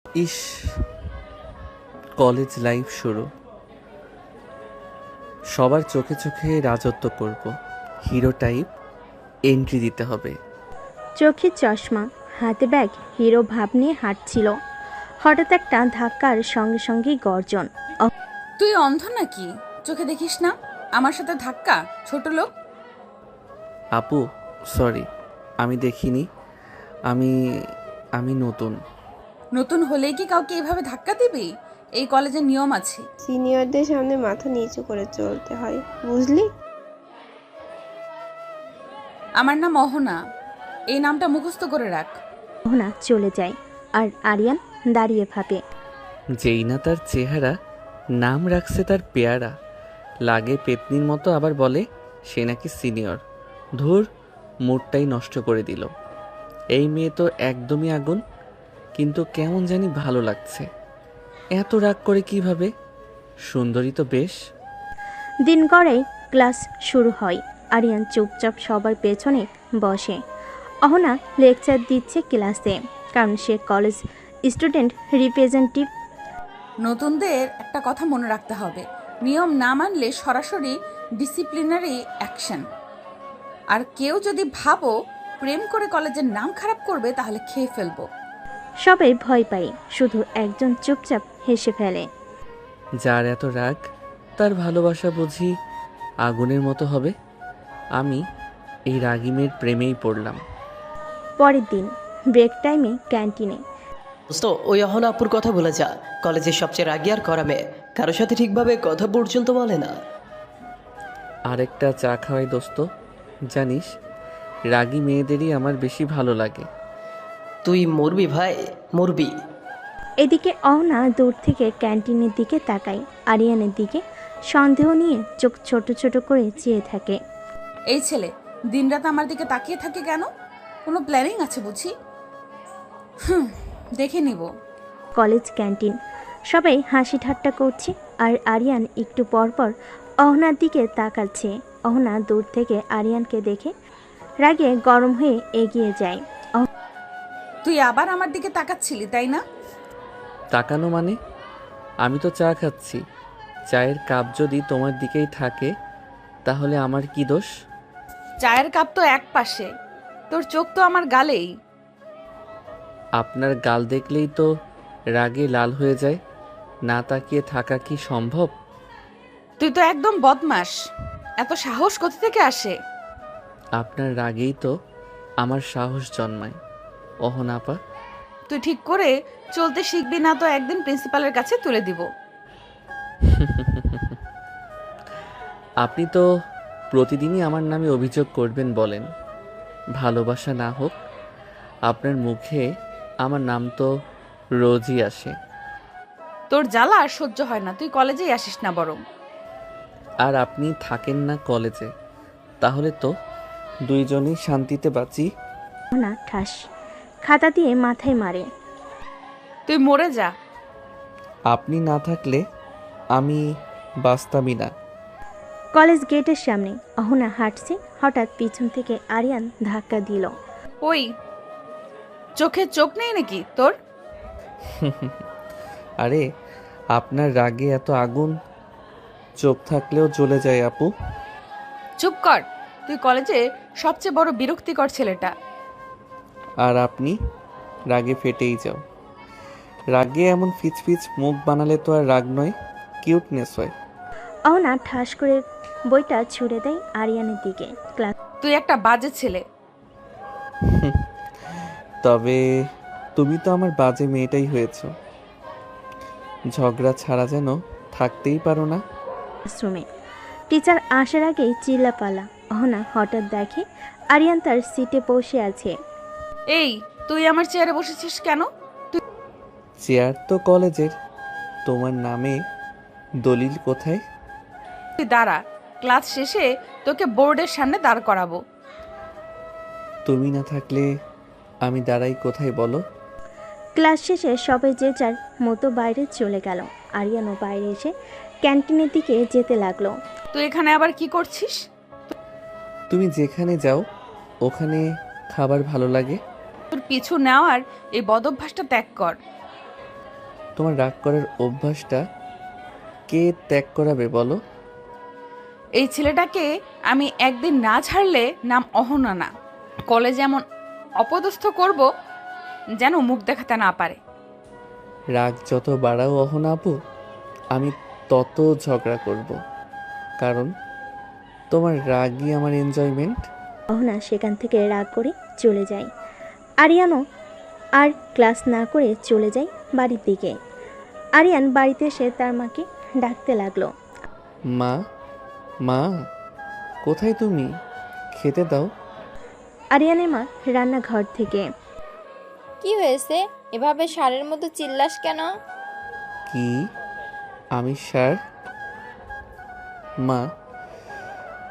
ইস, college life শুরু। সবার চোখে চোখে রাজত্ব করব, হিরো টাইপ এন্ট্রি দিতে হবে। চোখে চশমা, হাতে ব্যাগ, হিরো ভাব নিয়ে হাঁটছিল। হঠাৎ একটা ধাক্কার সঙ্গে সঙ্গেই গর্জন। তুই অন্ধ নাকি? চোখে দেখিস না? আমার সাথে ধাক্কা, ছোট লোক। আপু, সরি, আমি দেখিনি। আমি আমি নতুন। নতুন হলেই কি কাউকে এভাবে ধাক্কা দিবি? এই কলেজের নিয়ম আছে। সিনিয়রদের সামনে মাথা নিচু করে চলতে হয়, বুঝলি? আমার নাম অহনা, এই নামটা মুখস্থ করে রাখ। মোহনা চলে যায় আর আরিয়ান দাঁড়িয়ে ভাবে। যেই না তার চেহারা, নাম রাখছে তার পেয়ারা। লাগে পেতনির মতো, আবার বলে সে নাকি সিনিয়র। ধুর, মুডটাই নষ্ট করে দিল। এই মেয়ে তো একদমই আগুন, কিন্তু কেমন জানি ভালো লাগছে। এত রাগ করে কিভাবে? সুন্দরী তো বেশ। দিন গড়াই ক্লাস শুরু হয়। আরিয়ান চুপচাপ সবার পেছনে বসে। অহনা লেকচার দিচ্ছে ক্লাসে, কারণ সে কলেজ স্টুডেন্ট রিপ্রেজেন্টেটিভ। নতুনদের একটা কথা মনে রাখতে হবে, নিয়ম না মানলে সরাসরি ডিসিপ্লিনারি অ্যাকশন। আর কেউ যদি ভাবো প্রেম করে কলেজের নাম খারাপ করবে, তাহলে খেয়ে ফেলবো। সবাই ভয় পায়, শুধু একজন চুপচাপ হেসে ফেলে। যার এত রাগ, তার ভালোবাসা বুঝি আগুনের মতো হবে। আমি এই রাগী মেয়ের প্রেমেই পড়লাম। পরের দিন ব্রেক টাইমে ক্যান্টিনে দোস্ত, ওই অহনা আপুর কথা বলে যা। কলেজের সবচেয়ে রাগী আর করা মেয়ে, কারোর সাথে ঠিকভাবে কথা পর্যন্ত বলে না। আরেকটা চা খাওয়াই দোস্ত। জানিস, রাগী মেয়েদেরই আমার বেশি ভালো লাগে। তুই মরবি ভাই, মরবি। এদিকে অহনা দূর থেকে ক্যান্টিনের দিকে তাকায়। আরিয়ানের দিকে সন্দেহ নিয়ে চোখ ছোট ছোট করে চেয়ে থাকে। এই ছেলে দিনরাত আমার দিকে তাকিয়ে থাকে কেন? কোনো প্ল্যানিং আছে বুঝি? দেখে নিব। কলেজ ক্যান্টিন, সবাই হাসি ঠাট্টা করছে আর আরিয়ান একটু পর পর অহনার দিকে তাকাচ্ছে। অহনা দূর থেকে আরিয়ানকে দেখে রাগে গরম হয়ে এগিয়ে যায়। তুই আবার আমার দিকে তাকাচ্ছিলি, তাই না? তাকানো মানে? আমি তো চা খাচ্ছি। চায়ের কাপ যদি তোমার দিকেই থাকে, তাহলে আমার কি দোষ? চায়ের কাপ তো এক পাশে, তোর চোখ তো আমার গালেই। আপনার গাল দেখলেই তো রাগে লাল হয়ে যায়। না তাকিয়ে থাকা কি সম্ভব? তুই তো একদম বদমাস। এত সাহস কোথা থেকে আসে? আপনার রাগেই তো আমার সাহস জন্মায় অহনাপা। তুই ঠিক করে চলতে শিখবি না তো একদিন প্রিন্সিপালের কাছে তুলে দিব। আপনি তো প্রতিদিনই আমার নামে অভিযোগ করবেন বলেন। ভালোবাসা না হোক, আপনার মুখে আমার নাম তো রোজই আসে। তোর জ্বালা আর সহ্য হয় না, তুই কলেজেই আসিস না বরং। আর আপনি থাকেন না কলেজে, তাহলে তো দুইজনেই শান্তিতে বাঁচি। অহনা ঠাস খাতা দিয়ে মাথায় মারে। তুই মরে যা। আপনি না থাকলে আমি বাঁচতামই না। কলেজ গেটের সামনে অহনা হাঁটছে, হঠাৎ পিছন থেকে আরিয়ান ধাক্কা দিল। ওই, চোখে চোখ নেই নাকি তোর? আরে, আপনার রাগে এত আগুন, চোখ থাকলেও জ্বলে যায় আপু। চুপ কর, তুই কলেজে সবচেয়ে বড় বিরক্তিকর ছেলেটা। আর আপনি রাগে ফেটেই যাও। রাগে এমন ফিচফিচ মুখ বানালে তো আর রাগ নয়, কিউটনেস হয়। অহনা ঠাস করে বইটা ছুঁড়ে দেয় আরিয়ানের দিকে। ক্লাস তুই একটা বাজে ছেলে। তবে তুমি তো আমার বাজে মেয়েটাই হয়েছো। ঝগড়া ছাড়া যেন থাকতেই পারো না। ক্লাসরুমে টিচার আসার আগেই চিল্লাপালা। অহনা হঠাৎ দেখে আরিয়ান তার সিটে বসে আছে। এই, তুই আমার চেয়ারে বসেছিস কেন? চেয়ার তো কলেজের, তোমার নামে দলিল কোথায়? তুই দাঁড়া, ক্লাস শেষে তোকে বোর্ডের সামনে দাঁড় করাবো। তুমি না থাকলে আমি দাঁড়াই কোথায় বলো? ক্লাস শেষে সবাই যে যার মতো বাইরে চলে গেল। আরিয়ানও বাইরে এসে ক্যান্টিনের দিকে যেতে লাগলো। তুই এখানে আবার কি করছিস? তুমি যেখানে যাও ওখানে খাবার ভালো লাগে। তোর পিছু নেওয়ার এই বদভ্যাসটা ত্যাগ কর। তোমার রাগ করার অভ্যাসটা কে ত্যাগ করাবে বলো? এই ছেলেটাকে আমি একদিন না ছাড়লে নাম অহনা না, কলেজে এমন অপদস্থ করব যেন মুখ দেখাতে না পারে। রাগ যত বাড়াও অহনা আপু, আমি তত ঝগড়া করব, কারণ তোমার রাগই আমার এনজয়মেন্ট। অহনা সেখান থেকে রাগ করে চলে যায়। আরিয়ানও আর ক্লাস না করে চলে যায় বাড়ির দিকে। আরিয়ান বাড়িতে এসে তার মাকে ডাকতে লাগলো। মা, মা, কোথায় তুমি? খেতে দাও। আরিয়ানের মা রান্নাঘর থেকে। কি হয়েছে? এভাবে ষাঁড়ের মতো চিল্লাস কেন? কি? আমি ষাঁড়? মা,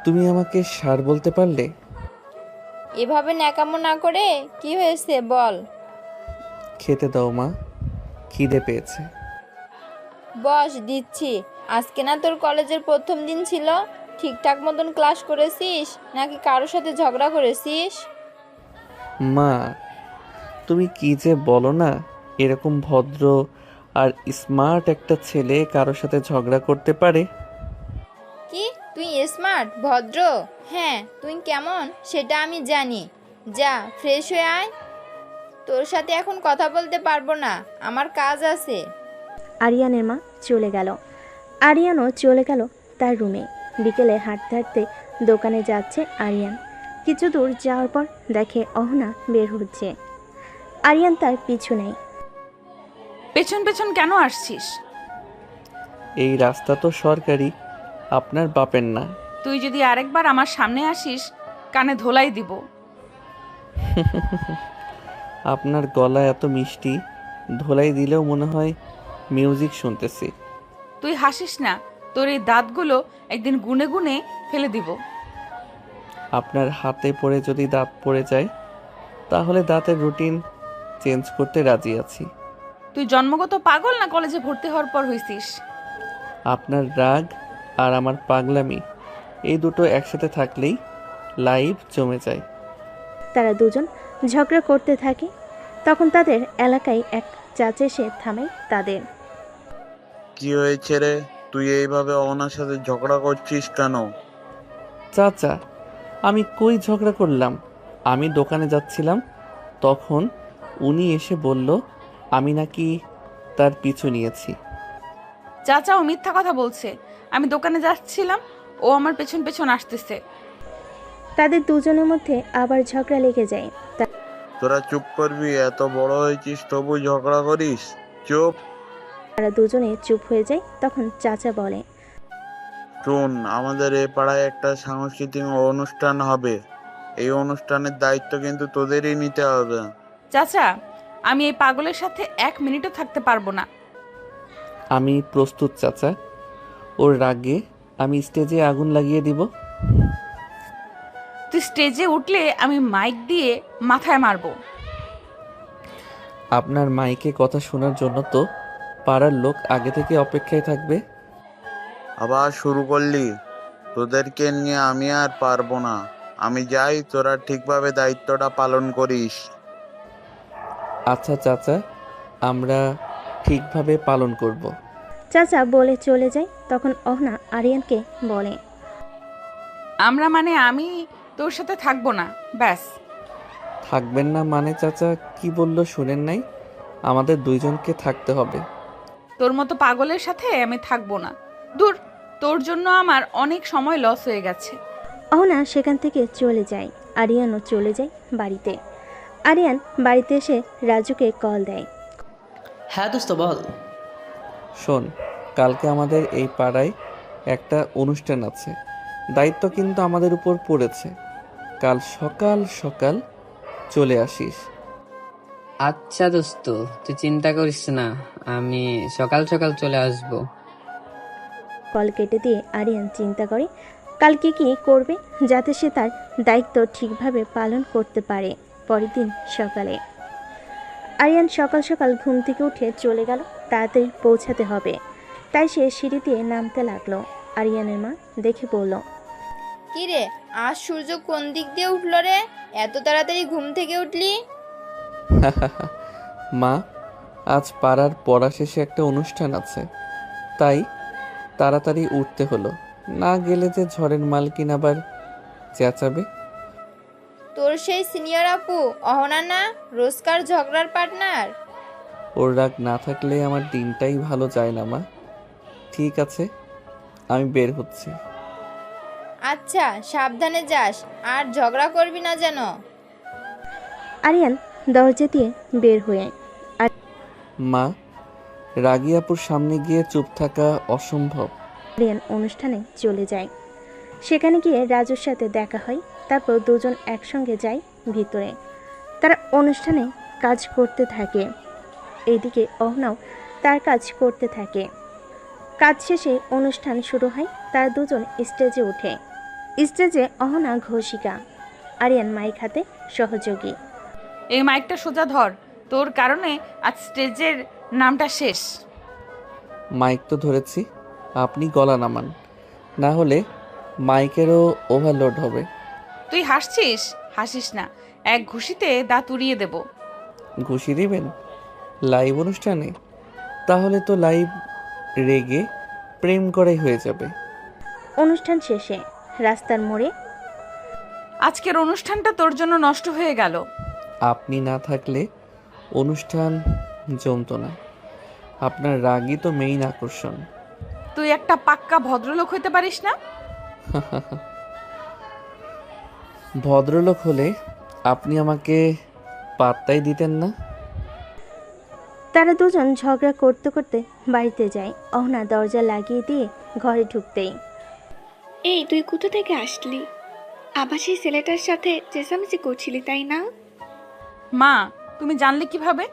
তুমি আমাকে ষাঁড় বলতে পারলে? এভাবে ন্যাকামো না করে কি হয়েছে বল। খেতে দাও মা, খিদে পেয়েছে। বস, দিচ্ছি। আজকে না তোর কলেজের প্রথম দিন ছিল? ঠিকঠাক মতন ক্লাস করেছিস নাকি কারোর সাথে ঝগড়া করেছিস? মা, তুমি কি যে বলো না, এরকম ভদ্র আর স্মার্ট একটা ছেলে কারোর সাথে ঝগড়া করতে পারে? কি তুই স্মার্ট ভদ্র? হ্যাঁ, তুই কেমন সেটা আমি জানি। যা ফ্রেশ হয়ে আয়। তোর সাথে এখন কথা বলতে পারবো না, আমার কাজ আছে। আরিয়ানের মা চলে গেল। আরিয়ানও চলে গেল তার রুমে। বিকেলে হাঁটতে হাঁটতে দোকানে যাচ্ছে আরিয়ান। কিছু দূর যাওয়ার পর দেখে অহনা বের হচ্ছে। আরিয়ান তার পিছু নেয়। পেছন পেছন কেন আসছিস? এই রাস্তা তো সরকারি, আপনার বাপের না। তুই যদি আরেকবার আমার সামনে আসিস কানে ধোলাই দিব। আপনার গলা এত মিষ্টি, ধোলাই দিলেও মনে হয় মিউজিক শুনতেছি। তুই হাসিস না, তোর এই দাঁতগুলো একদিন গুনে গুনে ফেলে দিব। আপনার হাতে পড়ে যদি দাঁত পড়ে যায় তাহলে দাঁতের রুটিন চেঞ্জ করতে রাজি আছি। তুই জন্মগত পাগল না কলেজে ভর্তি হওয়ার পর হইছিস? আপনার রাগ আর আমার পাগলামি, এই দুটো একসাথে থাকলেই লাইফ জমে যায়। তারা দুজন ঝগড়া করতে থাকে। তখন তাদের এলাকায় এক চাচা এসে থামে তাদের। কি হয়েছে রে? তুই এইভাবে অনার সাথে ঝগড়া করছিস কেন? চাচা, আমি কই ঝগড়া করলাম? আমি দোকানে যাচ্ছিলাম, তখন উনি এসে বলল আমি নাকি তার পিছু নিয়েছি। চাচা, ও মিথ্যা কথা বলছে। আমি দোকানে যাচ্ছিলাম, ও আমার পেছন পেছন আসতেছে। তাদের দুজনের মধ্যে আবার ঝগড়া লেগে যায়। তোরা চুপ করবি? এত বড় হয়েছিস তবু ঝগড়া করিস? চুপ। তারা দুজনে চুপ হয়ে যায়। তখন চাচা বলে, শোন, আমাদের এ পাড়ায় একটা সাংস্কৃতিক অনুষ্ঠান হবে। এই অনুষ্ঠানের দায়িত্ব কিন্তু তোদেরই নিতে হবে। চাচা, আমি এই পাগলের সাথে 1 মিনিটও থাকতে পারবো না। আমি প্রস্তুত চাচা, ওর রাগে আমি স্টেজে আগুন লাগিয়ে দিব। তুই স্টেজে উঠলে আমি মাইক দিয়ে মাথায় মারবো। আপনার মাইকে কথা শোনার জন্য তো পাড়ার লোক আগে থেকে অপেক্ষায় থাকবে। আবার শুরু করলি? তোদেরকে নিয়ে আমি আর পারবো না। আমি যাই, তোরা ঠিকভাবে দায়িত্বটা পালন করিস। আচ্ছা চাচা, আমরা ঠিকভাবে পালন করব। চাচা বলে চলে যায়। তখন অহনা আরিয়ানকে বলে, আমরা মানে আমি তোর সাথে থাকবো না, ব্যাস। থাকবেন না মানে? চাচা কি বলল শুনেন নাই? আমাদের দুইজনকে থাকতে হবে। তোর মতো পাগলের সাথে আমি থাকবো না। দূর, তোর জন্য আমার অনেক সময় লস হয়ে গেছে। অহনা সেখান থেকে চলে যায়। আরিয়ানও চলে যায় বাড়িতে। আরিয়ান বাড়িতে এসে রাজুকে কল দেয়। হ্যাঁ দোস্ত বল। শোন, কালকে আমাদের এই পাড়ায় একটা অনুষ্ঠান আছে, দায়িত্ব কিন্তু আমাদের উপর পড়েছে। কাল সকাল সকাল চলে আসিস। আচ্ছা দোস্ত, তুই চিন্তা করিস না, আমি সকাল সকাল চলে আসব। কল কেটে দিয়ে আরিয়ান চিন্তা করে কালকে কি করবে যাতে সে তার দায়িত্ব ঠিকভাবে পালন করতে পারে। পরের দিন সকালে আরিয়ান সকাল সকাল ঘুম থেকে উঠে চলে গেল। তাড়াতাড়ি পৌঁছাতে হবে, তাই সে সিঁড়ি দিয়ে নামতে লাগলো। আরিয়ানের মা দেখে বলল, কি রে, আজ সূর্য কোন দিক দিয়ে উঠলো রে? এত তাড়াতাড়ি ঘুম থেকে উঠলি? মা, আজ পাড়ার পড়া শেষে একটা অনুষ্ঠান আছে, তাই তাড়াতাড়ি উঠতে হলো। না গেলে যে ঝড়ের মালকিন আবার চেঁচাবে। তোর সেই সিনিয়র আপু অহনা না, রোজকার ঝগড়ার পার্টনার? ওর রাগ না থাকলে আমার দিনটাই ভালো যায় না মা। ঠিক আছে, আমি বের হচ্ছি। আচ্ছা, সাবধানে যাস, আর ঝগড়া করবি না যেন। আরিয়ান দরজা দিয়ে বের হয়ে মা, রাগী আপুর সামনে গিয়ে চুপ থাকা অসম্ভব। আরিয়ান অনুষ্ঠানে চলে যায়। সেখানে গিয়ে রাজুর সাথে দেখা হয়। তারপর দুজন একসঙ্গে যায় ভিতরে। তারা অনুষ্ঠানে কাজ করতে থাকে। এইদিকে অহনাও তার কাজ করতে থাকে। কাজ শেষে অনুষ্ঠান শুরু হয়। তারা দুজন স্টেজে ওঠে। স্টেজে অহনা ঘোষিকা, আরিয়ান মাইক হাতে সহযোগী। এই মাইকটা সোজা ধর, তোর কারণে আজ স্টেজের নামটা শেষ। মাইক তো ধরেছি, আপনি গলা নামান, না হলে মাইকেরও ওভারলোড হবে। তুই হাসছিস? হাসিস না, এক ঘুষিতে দাঁত উড়িয়ে দেব। ঘুষি দিবেন লাইভ অনুষ্ঠানে? তাহলে তো লাইভ রেগে প্রেম করাই হয়ে যাবে। অনুষ্ঠান শেষে রাস্তার মোড়ে আজকের অনুষ্ঠানটা তোর জন্য নষ্ট হয়ে গেল। আপনি না থাকলে অনুষ্ঠান জমতো না। আপনার রাগই তো মেইন আকর্ষণ। তুই একটা পাক্কা ভদ্রলোক হইতে পারিস না? ভদ্রলোক হলে আপনি আমাকে পাত্তাই দিতেন না। তারা দুজন ঝগড়া করতে করতে বাড়িতে যায়। অহনা দরজা লাগিয়ে দিয়ে ঘরে ঢুকতেই, এই তুই কোথা থেকে আসলি? আবার সেই ছেলেটার সাথে চেঁচামেচি করছিলি তাই না? মা, তুমি জানলে কিভাবে?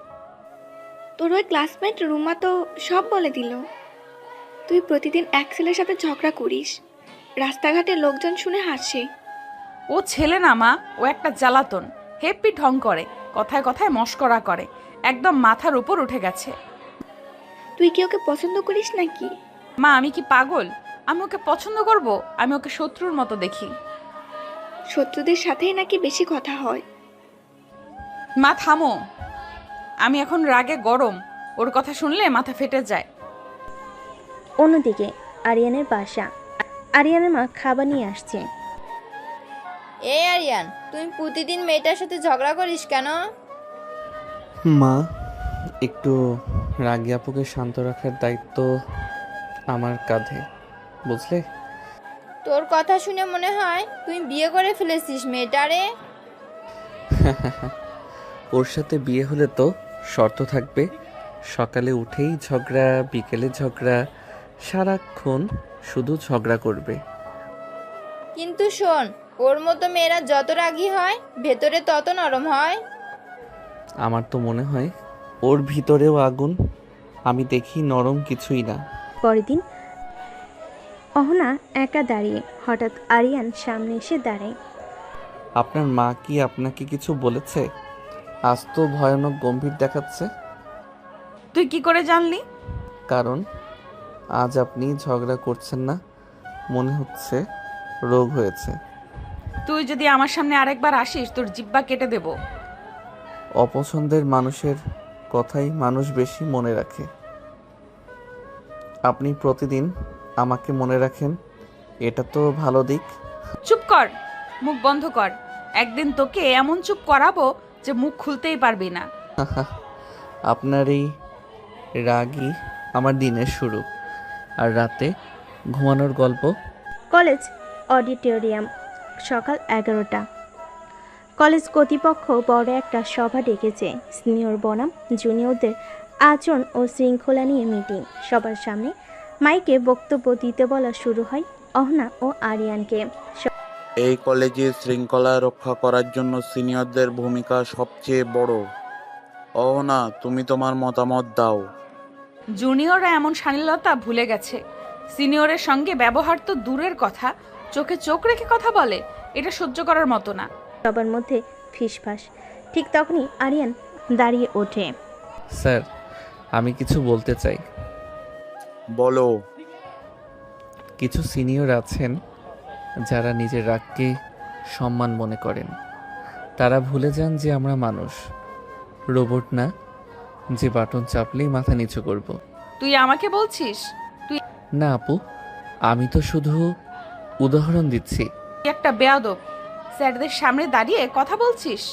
তোর ওই ক্লাসমেট রুমা তো সব বলে দিল। তুই প্রতিদিন এক ছেলের সাথে ঝগড়া করিস, রাস্তাঘাটে লোকজন শুনে হাসে। ও ছেলে না মা, ও একটা জ্বালাতন। হেপ্পি ঢং করে, কথায় কথায় মস্করা করে, একদম মাথার উপর উঠে গেছে। তুই কি ওকে পছন্দ করিস নাকি? মা, আমি কি পাগল? আমি ওকে পছন্দ করব? আমি ওকে শত্রুর মতো দেখি। শত্রুদের সাথেই নাকি বেশি কথা হয়। মা থামো, আমি এখন রাগে গরম, ওর কথা শুনলে মাথা ফেটে যায়। অন্যদিকে আরিয়ানের বাসা। আরিয়ানের মা খাবার নিয়ে আসছে। এই আরিয়ান, তুমি প্রতিদিন মেয়েটার সাথে ঝগড়া করিস কেন? মা, একটু রাগী আপুকে শান্ত রাখার দায়িত্ব আমার কাঁধে, বুঝলে? তোর কথা শুনে মনে হয় তুই বিয়ে করে ফেলেছিস মেয়েটারে। ওর সাথে বিয়ে হলে তো শর্ত থাকবে, সকালে উঠেই ঝগড়া, বিকেলে ঝগড়া, সারাক্ষণ শুধু ঝগড়া করবে। কিন্তু শোন, ওর মতো মেয়েরা যত রাগী হয় ভেতরে তত নরম হয়। আমার তো মনে হয় ওর ভিতরেও আগুন, আমি দেখি নরম কিছুই না। পরের দিন অহনা একা দাঁড়িয়ে। হঠাৎ আরিয়ান সামনে এসে দাঁড়ায়। আপনার মা কি আপনাকে কিছু বলেছে? আজ তো ভয়ানক গম্ভীর দেখাচ্ছে। তুই কি করে জানলি? কারণ আজ আপনি ঝগড়া করছেন না, মনে হচ্ছে রোগ হয়েছে। তুই যদি আমার সামনে আরেকবার আসিস, তোর জিব্বা কেটে দেব। অপছন্দের মানুষের কথাই মানুষ বেশি মনে রাখে। আপনি প্রতিদিন আমাকে মনে রাখেন, এটা তো ভালো দিক। চুপ কর, মুখ বন্ধ কর। একদিন তোকে এমন চুপ করাবো যে মুখ খুলতেই পারবি না। আপনার এই রাগই আমার দিনের শুরু, আর রাতে ঘুমানোর গল্প। কলেজ অডিটোরিয়াম, সকাল 11টা। কলেজ কর্তৃপক্ষ বড় একটা সভা ডেকেছে। সিনিয়র বনাম জুনিয়রদের আচরণ ও শৃঙ্খলা নিয়ে মিটিং। সবার সামনে মাইকে বক্তব্য দিতে বলা শুরু হয় অহনা ও আরিয়ানকে। এই কলেজে শৃঙ্খলা রক্ষা করার জন্য সিনিয়রদের ভূমিকা সবচেয়ে বড়। অহনা, তুমি তোমার মতামত দাও। জুনিয়ররা এমন শালীনতা ভুলে গেছে। সিনিয়রের সঙ্গে ব্যবহার তো দূরের কথা, চোখে চোখ রেখে কথা বলে, এটা সহ্য করার মতো না। সবার মধ্যে ফিসফাস। ঠিক তখনই আরিয়ান দাঁড়িয়ে ওঠে। স্যার, আমি কিছু বলতে চাই। বলো। কিছু সিনিয়র আছেন যারা নিজের রাগকে সম্মান মনে করেন। তারা ভুলে যান যে আমরা মানুষ, রোবট না। যে বাটন চাপলেই মাথা নিচু করব। তুই আমাকে বলছিস? না আপু, আমি তো শুধু উদাহরণ দিচ্ছি। তুই একটা বেয়াদব, স্যারদের সামনে দাঁড়িয়ে কথা বলছিস।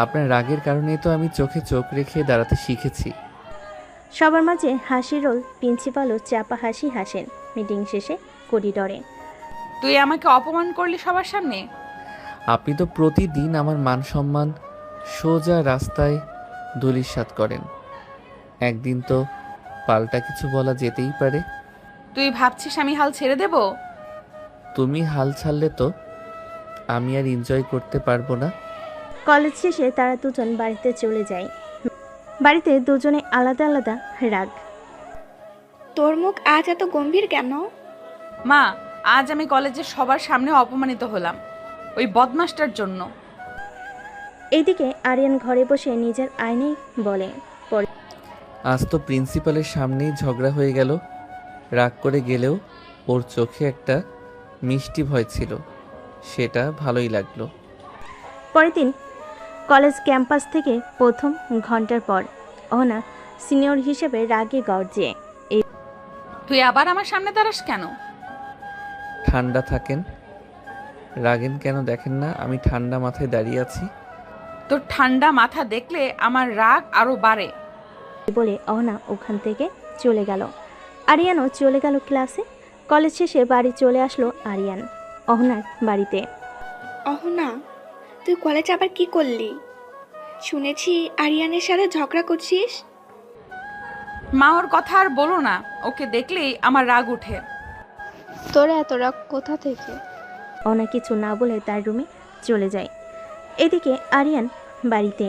আপনার রাগের কারণেই তো আমি চোখে চোখ রেখে দাঁড়াতে শিখেছি। সবার মাঝে হাসির রোল প্রিন্সিপালও চাপা হাসি হাসেন। মিটিং শেষে করিডরে তুই আমাকে অপমান করলি সবার সামনে। আপনি তো প্রতিদিন আমার মান সম্মান সোজা রাস্তায় ধূলিসাৎ করেন, একদিন তো পাল্টা কিছু বলা যেতেই পারে। তুই ভাবছিস আমি হাল ছেড়ে দেব? তুমি হাল ছাড়লে তো আমি আর এনজয় করতে পারবো না। কলেজ শেষে তারা দুজন বাড়িতে চলে যায়। বাড়িতে দুজনে আলাদা আলাদা রাগ। তোর মুখ আজ এত গম্ভীর কেন? মা, আজ আমি কলেজের সবার সামনে অপমানিত হলাম ওই বদমাসটার জন্য। এইদিকে আরিয়ান ঘরে বসে নিজের আয়নায় বলে, আজ তো প্রিন্সিপালের সামনেই ঝগড়া হয়ে গেল। রাগ করে গেলেও ওর চোখে একটা মিষ্টি ভয় ছিল, সেটা ভালোই লাগলো। পরের দিন কলেজ ক্যাম্পাস থেকে প্রথম ঘন্টার পর অহনা সিনিয়র হিসেবে রাগে গর্জে। তুই আবার আমার সামনে দাঁড়াস কেন? ঠান্ডা থাকেন, রাগেন কেন দেখেন না আমি ঠান্ডা মাথায় দাঁড়িয়ে আছি। তোর ঠান্ডা মাথা দেখলে আমার রাগ আরো বাড়ে। বলে অহনা ওখান থেকে চলে গেল। আরিয়ানও চলে গেল ক্লাসে। কলেজ শেষে বাড়ি চলে আসলো আরিয়ান অহনার বাড়িতে। অহনা, তুই কলেজে আবার কি করলি? শুনেছি আরিয়ানের সাথে ঝগড়া করছিস। মা, ওর কথা আর বলো না, ওকে দেখলেই আমার রাগ উঠে। তোর এত রাগ কোথা থেকে? অহনা কিছু না বলে তার রুমে চলে যায়। এদিকে আরিয়ান বাড়িতে।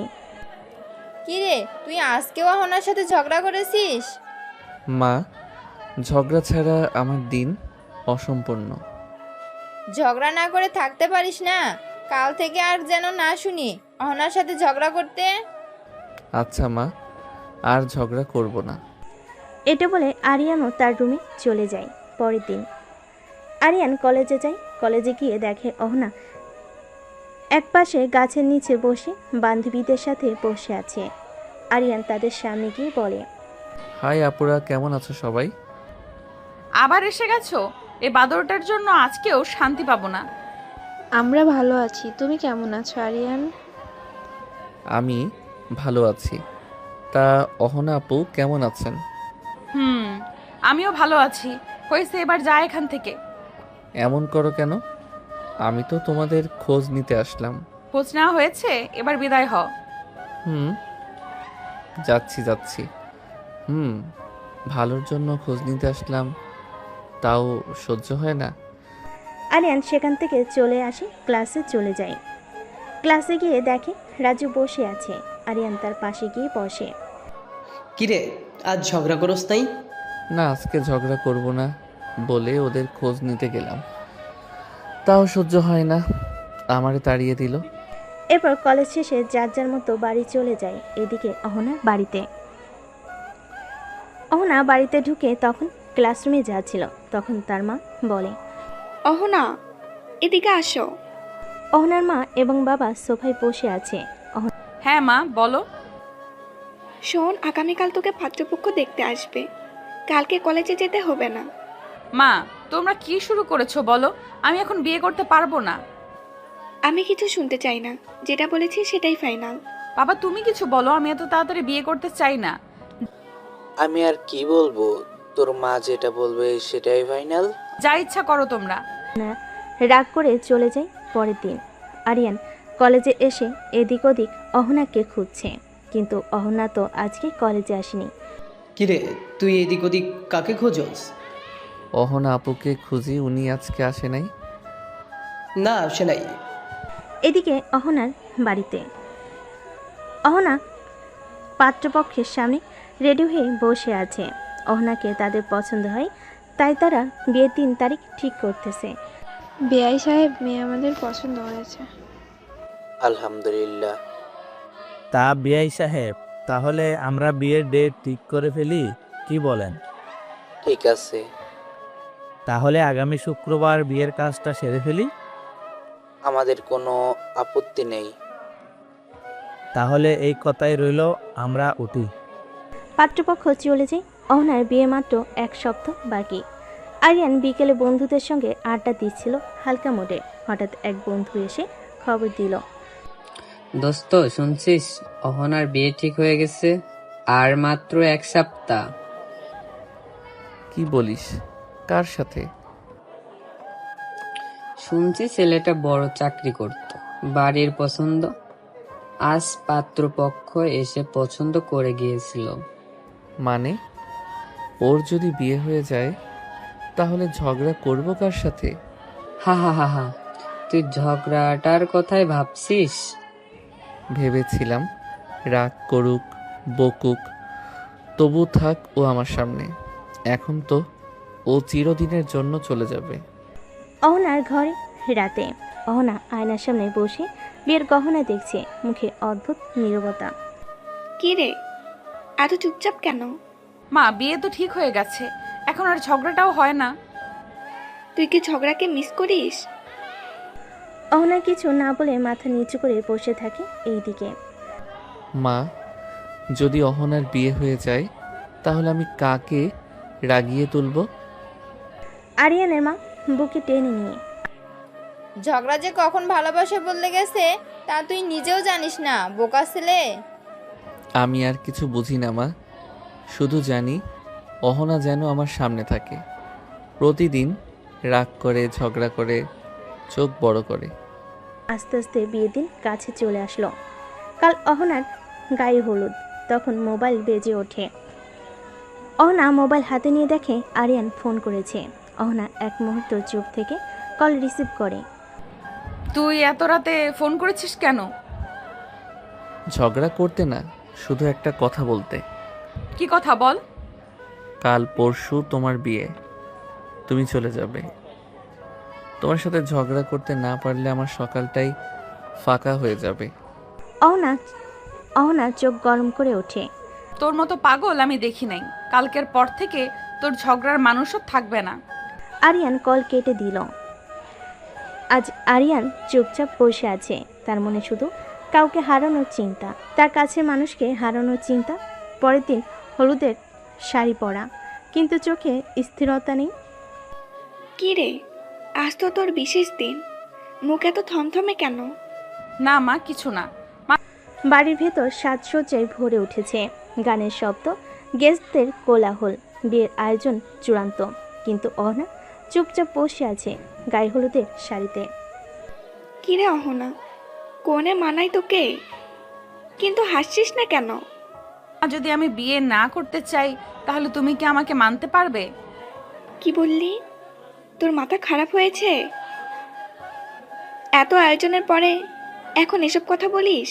কি রে, তুই আজকেও অহনার সাথে ঝগড়া করেছিস? মা, ঝগড়া ছাড়া আমার দিন অসম্পূর্ণ। ঝগড়া না করে থাকতে পারিস না? কাল থেকে আর যেন না শুনি অহনার সাথে ঝগড়া করতে। আচ্ছা মা, আর ঝগড়া করব না। এটা বলে আরিয়ানও তার রুমে চলে যায়। পরের দিন আরিয়ান কলেজে যায়। কলেজে গিয়ে দেখে অহনা একপাশে গাছের নিচে বসে বান্ধবীদের সাথে বসে আছে। আরিয়ান তাদের সামনে গিয়ে বলে, হাই আপুরা, কেমন আছো সবাই? আবার এসে গেছো? এই বাদরটার জন্য আজকেও শান্তি পাবো না। আমরা ভালো আছি, তুমি কেমন আছো আরিয়ান? আমি ভালো আছি। তা অহনা আপু কেমন আছেন? আমিও ভালো আছি। হয়েছে, এবার যা এখান থেকে। এমন করো কেন? আমি তো তোমাদের খোঁজ নিতে আসলাম। খোঁজ নেওয়া হয়েছে, এবার বিদায় হ। যাচ্ছি। ভালোর জন্য খোঁজ নিতে আসলাম, তাও সহ্য হয় না। আরিয়ান সেখান থেকে চলে আসে, ক্লাসে চলে যায়। ক্লাসে গিয়ে দেখে রাজু বসে আছে। আরিয়ান তার পাশে গিয়ে বসে। কিরে, আজ ঝগড়া করস নাই? না, আজকে ঝগড়া করব না বলে ওদের খোঁজ নিতে গেলাম, তাও সহ্য হয় না, আমারে তাড়িয়ে দিল। এরপর কলেজ শেষে যার যার মতো বাড়ি চলে যায়। এদিকে অহনা বাড়িতে ঢুকে তখন ক্লাসরুমে যাচ্ছিল। তখন তার মা বলে, অহনা, এদিকে আসো। অহনার মা এবং বাবা সোফায় বসে আছে। হ্যাঁ মা, বলো। শোন, আগামীকাল তোকে পাত্রপক্ষ দেখতে আসবে। কালকে কলেজে যেতে হবে না। মা, তোমরা কি শুরু করেছো বলো? আমি এখন বিয়ে করতে পারবো না। আমি কিছু শুনতে চাই না, যেটা বলেছি সেটাই ফাইনাল। বাবা, তুমি কিছু বলো, আমি এত তাড়াতাড়ি বিয়ে করতে চাই না। আমি আর কি বলবো, তোর মা যেটা বলবে সেটাই ফাইনাল। যা ইচ্ছা করো তোমরা। রাগ করে চলে যায়। পরের দিন আরিয়ান কলেজে এসে এদিক ওদিক অহনাকে খুঁজছে, কিন্তু অহনা তো আজকে কলেজে আসেনি। কিরে, তুই এদিক ওদিক কাকে খোঁজস? অহনা আপুকে খুঁজি, উনি আজকে আসে নাই। না, আসে নাই। এদিকে অহনার বাড়িতে অহনা পাত্রপক্ষের সামনে রেডি হয়ে বসে আছে। অহনাকে তাদের পছন্দ হয়, তাই তারা বিয়ের দিন তারিখ ঠিক করতেছে। বেআই সাহেব, মেয়ে আমাদের পছন্দ হয়েছে। আলহামদুলিল্লাহ। তা বিআই সাহেব, তাহলে আমরা বিয়ের ডেট ঠিক করে ফেলি, কি বলেন? ঠিক আছে। তাহলে আগামী শুক্রবার বিয়ের কাজটা সেরে ফেলি। আমাদের কোনো আপত্তি নেই। তাহলে এই কথাই রইল, আমরা উঠি। পাত্রপক্ষ চলে যায়। অহনার বিয়ে মাত্র 1 সপ্তাহ বাকি। আরিয়ান বিকেলে বন্ধুদের সঙ্গে আড্ডা দিচ্ছিল হালকা মোডে। হঠাৎ এক বন্ধু এসে খবর দিল, দোস্ত শুনছিস, অহনার বিয়ে ঠিক হয়ে গেছে, আর মাত্র 1 সপ্তাহ। কি বলিস? কার সাথে? শুনছি ছেলেটা বড় চাকরি করত, বাড়ির পছন্দ। আজ পাত্রপক্ষ এসে পছন্দ করে গিয়েছিল। মানে ওর যদি বিয়ে হয়ে যায় তাহলে ঝগড়া করব কার সাথে? হা হা হা হা, তুই ঝগড়াটার কথাই ভাবছিস? ভেবেছিলাম রাগ করুক, বকুক, তবু থাক ও আমার সামনে। এখন তো ও চিরদিনের জন্য চলে যাবে। অহনার ঘরে রাতে। অহনা আয়নার সামনে বসে বিয়ের গহনা দেখছে, মুখে অদ্ভুত নীরবতা। কি রে, এত চুপচাপ কেন? মা, বিয়ে তো ঠিক হয়ে গেছে, এখন আর ঝগড়াটাও হয় না। তুই কি ঝগড়াকে মিস করিস? অহনা কিছু না বলে মাথা নিচু করে বসে থাকে এইদিকে। মা, যদি অহনার বিয়ে হয়ে যায় তাহলে আমি কাকে রাগিয়ে তুলব? আরিয়ানের মা বুকে টেনে নিয়ে, ঝগড়া যে কখন ভালোবাসে বললে গেছে তা তুই নিজেও জানিস না, বোকা ছেলে। আমি আর কিছু বুঝি না মা, শুধু জানি অহনা যেন আমার সামনে থাকে, প্রতিদিন রাগ করে, ঝগড়া করে, চোখ বড় করে। আস্তে আস্তে বিয়ের দিন কাছে চলে আসলো। কাল অহনার গায়ে হলুদ। তখন মোবাইল বেজে ওঠে। অহনা মোবাইল হাতে নিয়ে দেখে আরিয়ান ফোন করেছে। অহনা এক মুহূর্ত চুপ থেকে কল রিসিভ করে। তুই এত রাতে ফোন করেছিস কেন? ঝগড়া করতে না, শুধু একটা কথা বলতে। কি কথা বল? কাল পরশু তোমার বিয়ে, তুমি চলে যাবে। তোমার সাথে ঝগড়া করতে না পারলে আমার সকালটাই ফাঁকা হয়ে যাবে। অহনা চোখ গরম করে ওঠে। তোর মতো পাগল আমি দেখি নাই। কালকের পর থেকে তোর ঝগড়ার মানুষও থাকবে না। আরিয়ান কল কেটে দিল। আজ আরিয়ান চুপচাপ বসে আছে। তার মনে শুধু কাউকে হারানোর চিন্তা, তার কাছের মানুষকে হারানোর চিন্তা। পরের দিন হলুদের শাড়ি পরা, কিন্তু চোখে স্থিরতা নেই। কি রে, আজ তো তোর বিশেষ দিন, মুখ এত থমথমে কেন? না মা, কিছু না। বাড়ির ভেতর সাজসজ্জায় ভরে উঠেছে, গানের শব্দ, গেস্টদের কোলাহল। বিয়ের আয়োজন চূড়ান্ত, কিন্তু অহনা চুপচাপ বসে আছে গায়ে হলুদের শাড়িতে। কি রে অহনা, কোনে মানাই তোকে, কিন্তু হাসছিস না কেন? যদি আমি বিয়ে না করতে চাই তাহলে তুমি কি আমাকে মানতে পারবে? কি বললি? তোর মাথা খারাপ হয়েছে? এত আয়োজনের পরে এখন এসব কথা বলিস?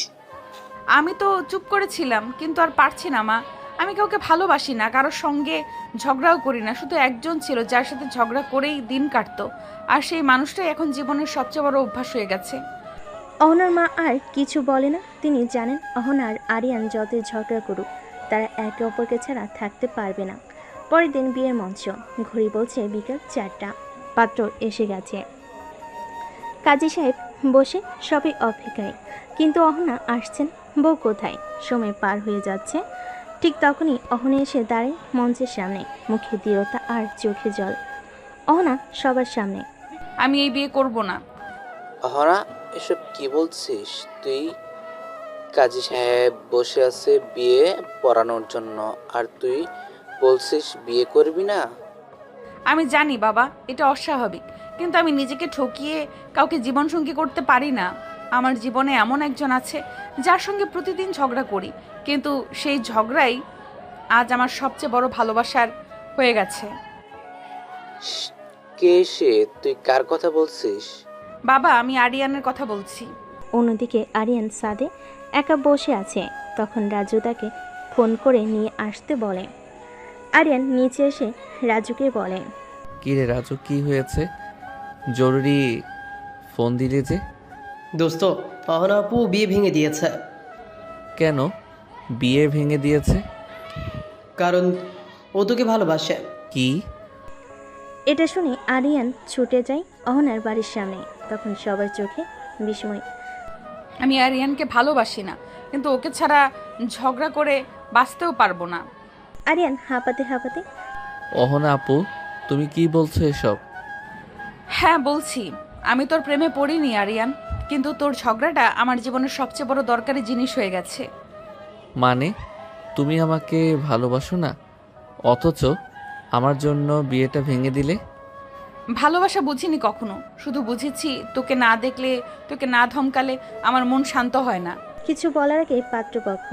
আমি তো চুপ করেছিলাম, কিন্তু আর পারছি না মা। আমি কাউকে ভালোবাসি না, কারোর সঙ্গে ঝগড়াও করি না। শুধু একজন ছিল যার সাথে ঝগড়া করেই দিন কাটতো, আর সেই মানুষটাই এখন জীবনের সবচেয়ে বড় অভ্যাস হয়ে গেছে। অহনার মা আর কিছু বলে না। তিনি জানেন অহনা আর আরিয়ান যতই ঝগড়া করুক, তারা একে অপরকে ছাড়া থাকতে পারবে না। পরের দিন বিয়ের মঞ্চ। ঘড়ি বলছে বিকেল 4টা। পাত্র এসে গেছে। কাজী সাহেব বসে সবাই অপেক্ষায়, কিন্তু অহনা আসছেন। বউ কোথায়? সময় পার হয়ে যাচ্ছে। ঠিক তখনই অহনা এসে দাঁড়ায় মঞ্চের সামনে, মুখে দৃঢ়তা আর চোখে জল। অহনা সবার সামনে, আমি এই বিয়ে করব না। অহনা, এসব কি বলছিস তুই? কাজী সাহেব বসে আছে বিয়ে পড়ানোর জন্য, আর তুই বলছিস বিয়ে করবি না? আমি জানি বাবা, এটা অস্বাভাবিক, কিন্তু আমি নিজেকে ঠকিয়ে কাউকে জীবনসঙ্গী করতে পারি না। আমার জীবনে এমন একজন আছে যার সঙ্গে প্রতিদিন ঝগড়া করি, কিন্তু সেই ঝগড়াই আজ আমার সবচেয়ে বড় ভালোবাসার হয়ে গেছে। কে সে? তুই কার কথা বলছিস? বাবা, আমি আরিয়ানের কথা বলছি। অন্যদিকে আরিয়ান সাদে একা বসে আছে। তখন রাজু তাকে ফোন করে নিয়ে আসতে বলে। আরিয়ান নিচে এসে রাজুকে বলে, কি রে রাজু, কি হয়েছে? জরুরি ফোন দিলে যে? দোস্ত, অহনা আপু বিয়ে ভেঙে দিয়েছে। কেন বিয়ে ভেঙে দিয়েছে? কারণ ও তোকে ভালোবাসে। কি? এটা শুনে আরিয়ান ছুটে যায় অহনার বাড়ির সামনে। তখন সবার চোখে বিস্ময়। আমি আরিয়ানকে ভালোবাসি না, কিন্তু ওকে ছাড়া ঝগড়া করে বাঁচতেও পারবো না। আরিয়ান হাঁপাতে হাঁপাতে অহনা আপু, তুমি কি বলছো এসব? হ্যাঁ বলছি, আমি তোর প্রেমে পড়িনি আরিয়ান, কিন্তু তোর ঝগড়াটা আমার জীবনের সবচেয়ে বড় দরকারি জিনিস হয়ে গেছে। মানে তুমি আমাকে ভালোবাসো না, অথচ আমার জন্য বিয়েটা ভেঙে দিলে? ভালোবাসা বুঝিনি কখনো, শুধু বুঝেছি তোকে না দেখলে, তোকে না ধমকালে আমার মন শান্ত হয় না। কিছু বলার আগে পাত্রপক্ষ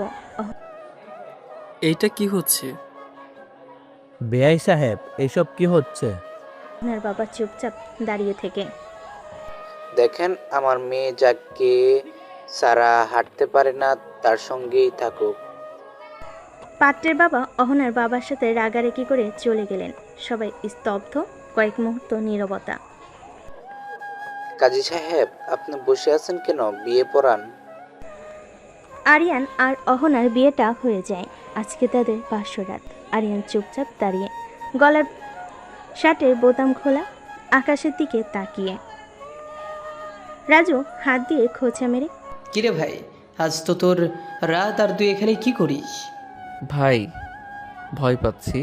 এইটা কি হচ্ছে? বেআই সাহেব, এইসব কি হচ্ছে? অহনার বাবা চুপচাপ দাঁড়িয়ে থেকে দেখেন, আমার মেয়ে যাকে সারা হাঁটতে পারে না তার সঙ্গেই থাকুক। পাত্রের বাবা অহনার বাবার সাথে রাগারাগি করে চলে গেলেন। সবাই স্তব্ধ, কয়েক মুহূর্ত নীরবতা। কাজী সাহেব, আপনি বসে আছেন কেন? বিয়ে পড়ান। আরিয়ান আর অহনার বিয়েটা হয়ে যায়। আজকে তাদের বাসরাত। আরিয়ান চুপচাপ দাঁড়িয়ে, গলার শার্টের বোতাম খোলা, আকাশের দিকে তাকিয়ে। রাজু হাত দিয়ে খোঁচা মেরে, কিরে ভাই, আজ তো তোর রাত, আর তুই এখানে কি করিস? ভাই, ভয় পাচ্ছি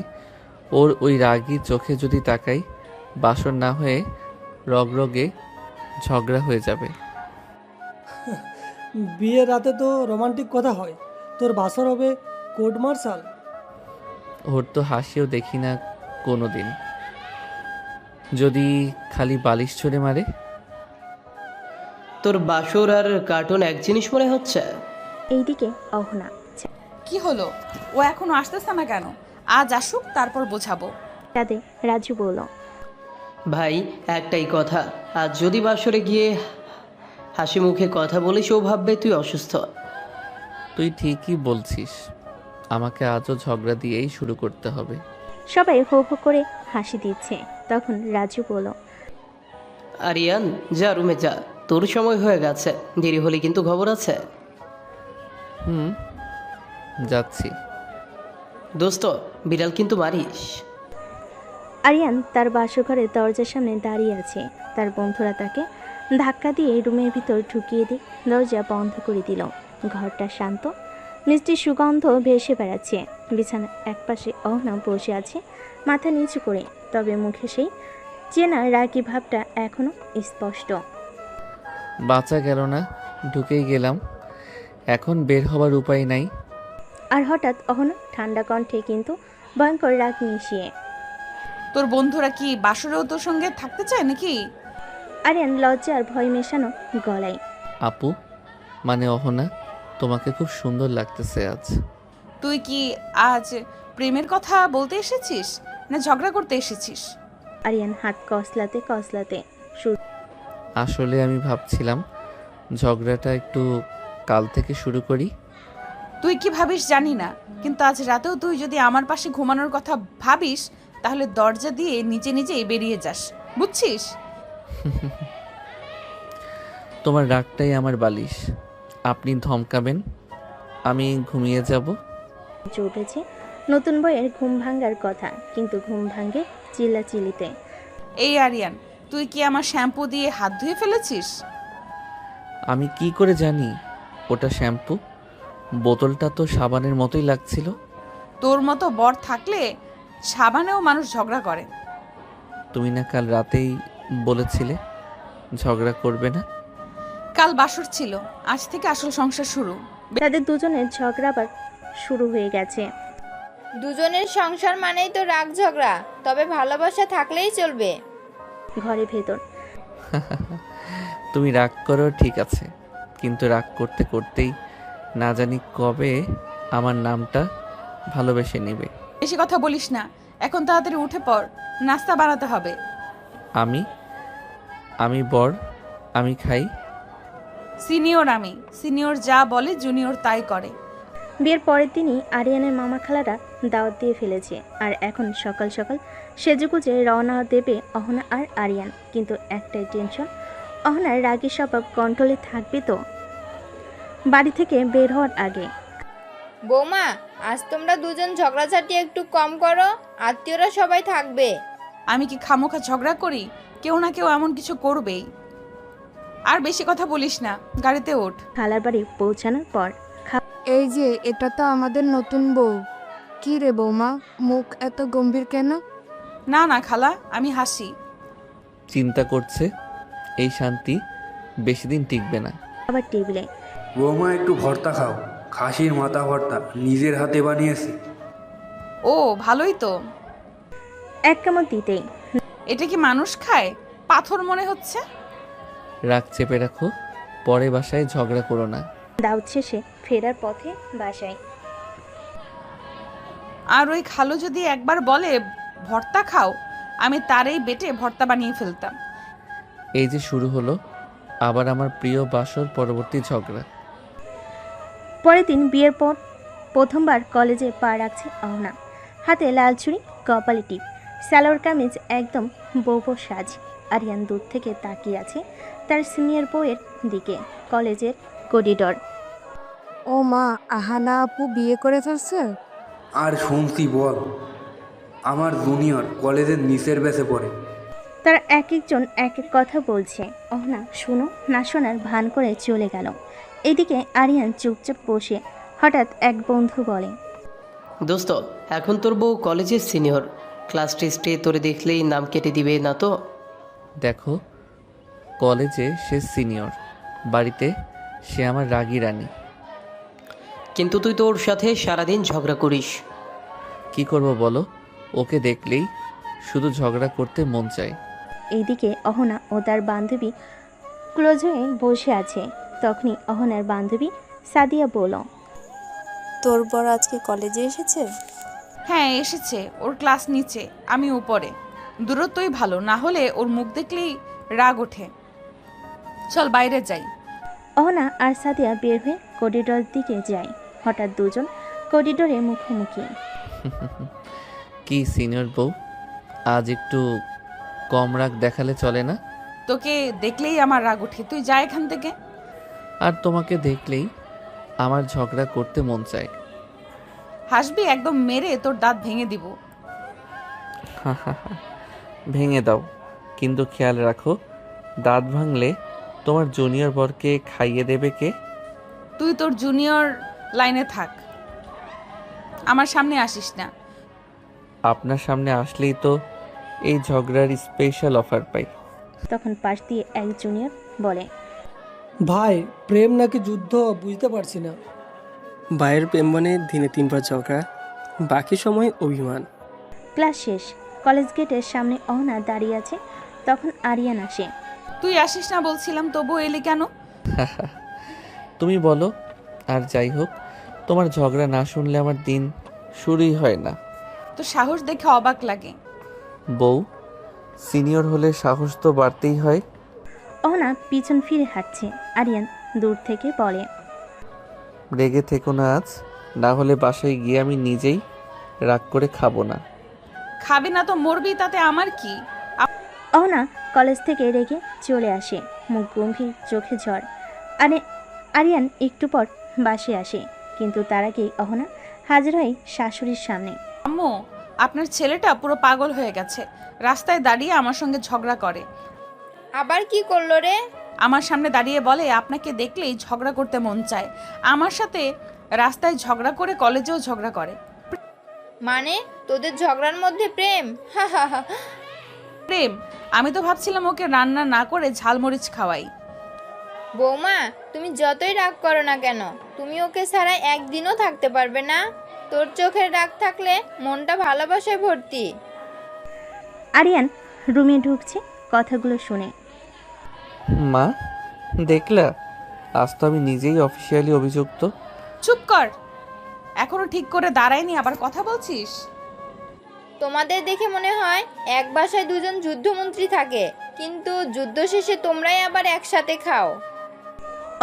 ওর ওই রাগী চোখে যদি তাকাই, বাসর না হয়ে রগরগে ঝগড়া হয়ে যাবে। বিয়ের রাতে তো রোমান্টিক কথা হয়, তোর বাসর হবে কোর্ট মার্শাল। ওর তো হাসিও দেখি না কোনো দিন, যদি খালি বালিশ ছুঁড়ে মারে। তোর বাসর আর কার্টুন এক জিনিস মনে হচ্ছে। এইদিকে অহনা, কি হলো, ও এখনো আসতেছে না কেন? আজ আসুক, তারপর বোঝাবো। তাদের রাজু বলল, ভাই একটাই কথা, আজ যদি বাসরে গিয়ে হাসি মুখে কথা বলিস, ও ভাববে তুই অসুস্থ। তুই ঠিকই বলছিস, আমাকে আজও ঝগড়া দিয়েই শুরু করতে হবে। সবাই হো হো করে হাসি দিচ্ছে। তখন রাজু বলল, আরিয়ান, যা রুমে যা, তোর সময় হয়ে গেছে, দেরি হলে কিন্তু খবর আছে। যাচ্ছি। দোস্ত, বিড়াল কিন্তু মারিস। আরিয়ান তার বাসঘরের দরজার সামনে দাঁড়িয়ে আছে। তার বন্ধুরা তাকে ধাক্কা দিয়ে রুমের ভিতর ঢুকিয়ে দিয়ে দরজা বন্ধ করে দিল। ঘরটা শান্ত, মিষ্টি সুগন্ধ ভেসে বেড়াচ্ছে। বিছানার একপাশে অহনা বসে আছে, মাথা নিচু করে, তবে মুখে সেই চেনা রাগী ভাবটা এখনো স্পষ্ট। বাঁচা গেল না, ঢুকেই গেলাম, এখন বের হবার উপায় নাই। আর হঠাৎ অহনা ঠান্ডা কণ্ঠে কিন্তু ভয়ঙ্কর রাগ মিশিয়ে, তোর বন্ধুরা কি বাসরেও তোর সঙ্গে থাকতে চায় নাকি? আরিয়ান লজ্জা আর ভয় মেশানো গলায়, আপু, মানে অহনা, তোমাকে খুব সুন্দর লাগতেছে আজ। তুই কি আজ প্রেমের কথা বলতে এসেছিস না ঝগড়া করতে এসেছিস? আরিয়ান হাত কসলাতে কসলাতে, আসলে আমি ভাবছিলাম ঝগড়াটা একটু কাল থেকে শুরু করি। তুই কি ভাবিস জানি না, কিন্তু আজ রাতেও তুই যদি আমার পাশে ঘুমানোর কথা ভাবিস, তাহলে দরজা দিয়ে নিজে নিজেই বেরিয়ে যাস, বুঝছিস? তোমার রাগটাই আমার বালিশ, আপনি ধমকাবেন, আমি ঘুমিয়ে যাব। উঠেছে নতুন বইয়ের ঘুম ভাঙ্গার কথা, কিন্তু ঘুম ভাঙ্গে চিল্লাচিল্লিতে। এই আরিয়ান, তুই কি আমার শ্যাম্পু দিয়ে হাত ধুয়ে ফেলেছিস? আমি কি করে জানি ওটা শ্যাম্পু? বোতলটা তো সাবানের মতোই লাগছিল। তোর মতো বর থাকলে সাবানেও মানুষ ঝগড়া করে। তুমি না কাল রাতেই বলেছিলে ঝগড়া করবে না? কাল বাসর ছিল, আজ থেকে আসল সংসার শুরু। তাদের দুজনের ঝগড়া আবার শুরু হয়ে গেছে। দুজনের সংসার মানেই তো রাগ ঝগড়া, তবে ভালোবাসা থাকলেই চলবে। ঘরে ভেতর, তুমি রাগ করো ঠিক আছে, কিন্তু রাগ করতে করতেই না জানি কবে আমার নামটা ভালোবেসে নেবে। বেশি কথা বলিস না, এখন তাড়াতাড়ি উঠে পড়, নাস্তা বানাতে হবে। আমি বর, আমি খাই। সিনিয়র যা বলে জুনিয়র তাই করে। বিয়ের পরের দিনই আরিয়ানের মামা খালারা দাওয়াত দিয়ে ফেলেছে। আর এখন সকাল সকাল সেজেগুজে রওনা দেবে অহনা আর আরিয়ান। কিন্তু একটাই টেনশন, অহনার রাগী স্বভাব কন্ট্রোলে থাকবে তো বাড়ি থেকে বের হওয়ার আগে। বৌমা, আজ তোমরা দুজন ঝগড়াঝাটি একটু কম করো, আত্মীয়রা সবাই থাকবে। আমি কি খামোখা ঝগড়া করি? কেউ না কেউ এমন কিছু করবেই। আর বেশি কথা বলিস না, গাড়িতে ওঠ। খালার বাড়ি পৌঁছানোর পর এই যে এটা তো আমাদের নতুন বউ। কি রে বৌমা, মুখ এত গম্ভীর কেন? না না খালা, আমি হাসি। চিন্তা করছে এই শান্তি বেশি দিন টিকবে না। আবার টেবিলে বৌমা একটু ভর্তা খাও, খাসির মাথা ভর্তা, নিজের হাতে বানিয়েছি। ও ভালোই তো। এক কামড় দিতেই এটা কি মানুষ খায়? পাথর মনে হচ্ছে। রাগ চেপে রাখো, পরে বাসায় ঝগড়া করো না। দাউদ শেষে ফেরার পথে বাসায়। আর ওই খালু যদি একবার বলে ভর্তা খাও, আমি তারই বেটে ভর্তা বানিয়ে ফেলতাম। এই যে শুরু হলো আবার আমার প্রিয় বাসর পরবর্তী ঝগড়া। পরের দিন বিয়ের পর প্রথমবার কলেজে পা রাখছে অহনা। হাতে লাল ছুরি, কপালে টিপ, সালোয়ার কামিজ, একদম বউ সাজ। আরিয়ান দূর থেকে তাকিয়ে আছে তার সিনিয়র বউয়ের দিকে। কলেজের করিডর। ও মা, আহানা আপু বিয়ে করে ফেলছে? আর শুনছি বল, আমার জুনিয়র কলেজের নিচের ব্যাচে পড়ে। তারা এক একজন এক এক কথা বলছে। অহনা শুনো না শোনার ভান করে চলে গেল। এদিকে আরিয়ান চুপচাপ বসে। হঠাৎ এক বন্ধু বলে, দোস্ত, এখন তোর বউ কলেজের সিনিয়র, ক্লাস টেস্টে তোরে দেখলেই নাম কেটে দিবে না তো? দেখো, কলেজে সে সিনিয়র, বাড়িতে সে আমার রাগী রানী। কিন্তু তুই তোর সাথে সারাদিন ঝগড়া করিস। কি করব বলো, ওকে দেখলেই শুধু ঝগড়া করতে মন চায়। এইদিকে অহনা ও তার বান্ধবী ক্লোজ হয়ে বসে আছে। তখনই অহনার বান্ধবী সাদিয়া বলল, তোর বর আজকে কলেজে এসেছে? হ্যাঁ এসেছে, ওর ক্লাস নিচে, আমি উপরে। দূরত্বই ভালো, না হলে ওর মুখ দেখলেই রাগ ওঠে। চল বাইরে যাই। অহনা আর সাদিয়া বের হয়ে করিডোর দিকে যায়। হঠাৎ দুজন করিডোরে মুখোমুখি। কি সিনিয়র বউ, আজ একটু কম রাগ দেখালে চলে না? তোকে দেখলেই আমার রাগ ওঠে, তুই যা এখান থেকে। আর তোমাকে দেখলেই আমার ঝগড়া করতে মন চায়। হাসবি, একদম মেরে তোর দাঁত ভেঙে দিব। ভেঙে দাও, কিন্তু খেয়াল রাখো দাঁত ভাঙলে তোমার জুনিয়র বরকে খাইয়ে দেবে কে? তুই তোর জুনিয়র লাইনে থাক, আমার সামনে আসিস না। আপনার সামনে আসলেই তো এই ঝগড়ার স্পেশাল অফার পাই। তখন পাশ দিয়ে এক জুনিয়র বলে, ভাই প্রেম নাকি যুদ্ধ বুঝতে পারছি না। ভাইয়ের প্রেম মানে দিনে 3বার ঝগড়া, বাকি সময় অভিমান। ক্লাস শেষ। কলেজ গেটের সামনে অহনা দাঁড়িয়ে আছে। তখন আরিয়ান আসে। তুই আসিস না বলছিলাম, তবু এলি কেন? তুমি বলো। আর যাই হোক, তোমার ঝগড়া না শুনলে আমার দিন শুরুই হয় না। তো সাহস দেখে অবাক লাগে। বউ, সিনিয়র হলে সাহস তো বাড়তেই হয়। অহনা পিছন ফিরে হাঁটছে। আরিয়ান দূর থেকে বলে, রেগে থেকো না আজ, না হলে বাসায় গিয়ে আমি নিজেই রাগ করে খাবো না। খাবি না তো মরবি, তাতে আমার কি? অহনা কলেজ থেকে রেগে চলে আসে, মুখ গম্ভীর, চোখে ঝড়। আরিয়ান একটু পর বাসে আসে, কিন্তু তার আগেই অহনা হাজির হয় শাশুড়ির সামনে। আম্মু, আপনার ছেলেটা পুরো পাগল হয়ে গেছে, রাস্তায় দাঁড়িয়ে আমার সঙ্গে ঝগড়া করে। আবার কি করলো রে? আমার সামনে দাঁড়িয়ে বলে আপনাকে দেখলেই ঝগড়া করতে মন চায়। আমার সাথে রাস্তায় ঝগড়া করে কলেজেও ঝগড়া করে। মানে তোদের ঝগড়ার মধ্যে প্রেম? হা হা হা। প্রেম? আমি তো ভাবছিলাম ওকে রান্না না করে ঝালমরিচ খাওয়াই। বৌমা, তুমি যতই রাগ করো না কেন, তুমি ওকে ছাড়া একদিনও থাকতে পারবে না। তোর চোখের রাগ থাকলে মনটা ভালোবাসায় ভর্তি। আরিয়ান রুমে ঢুকছে কথাগুলো শুনে। মা, দেখলা, আজ তো আমি নিজেই অফিসিয়ালি অভিযুক্ত। চুপ কর, এখনো ঠিক করে দাঁড়ায়নি, আবার কথা বলছিস? তোমাদের দেখে মনে হয় এক বাসায় দুজন যুদ্ধমন্ত্রী থাকে, কিন্তু যুদ্ধ শেষে তোমরাই আবার একসাথে খাও।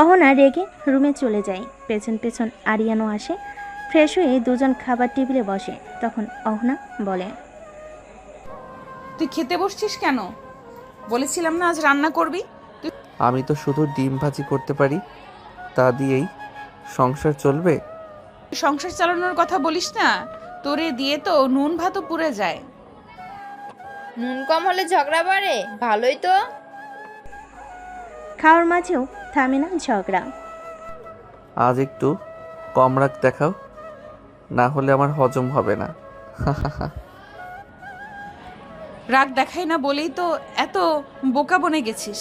অহনা রেগে রুমে চলে যায়। পেছন পেছন আরিয়ানও আসে। ফ্রেশ হয়ে দুজন খাবার টেবিলে বসে। তখন অহনা বলে, তুই খেতে বসছিস কেন? বলেছিলাম না আজ রান্না করবি? আমি তো শুধু ডিম ভাজি করতে পারি, তা দিয়েই সংসার চলবে। সংসার চালানোর কথা বলিস না, তোরে দিয়ে তো নুন ভাতও পুড়ে যায়। নুন কম হলে ঝগড়া বাড়ে? ভালোই তো। খাওয়ার মাঝেও থামে না ঝগড়া। আজ একটু কম রাগ দেখাও, না হলে আমার হজম হবে না। রাগ দেখাই না বলেই তো এত বোকা বনে গেছিস।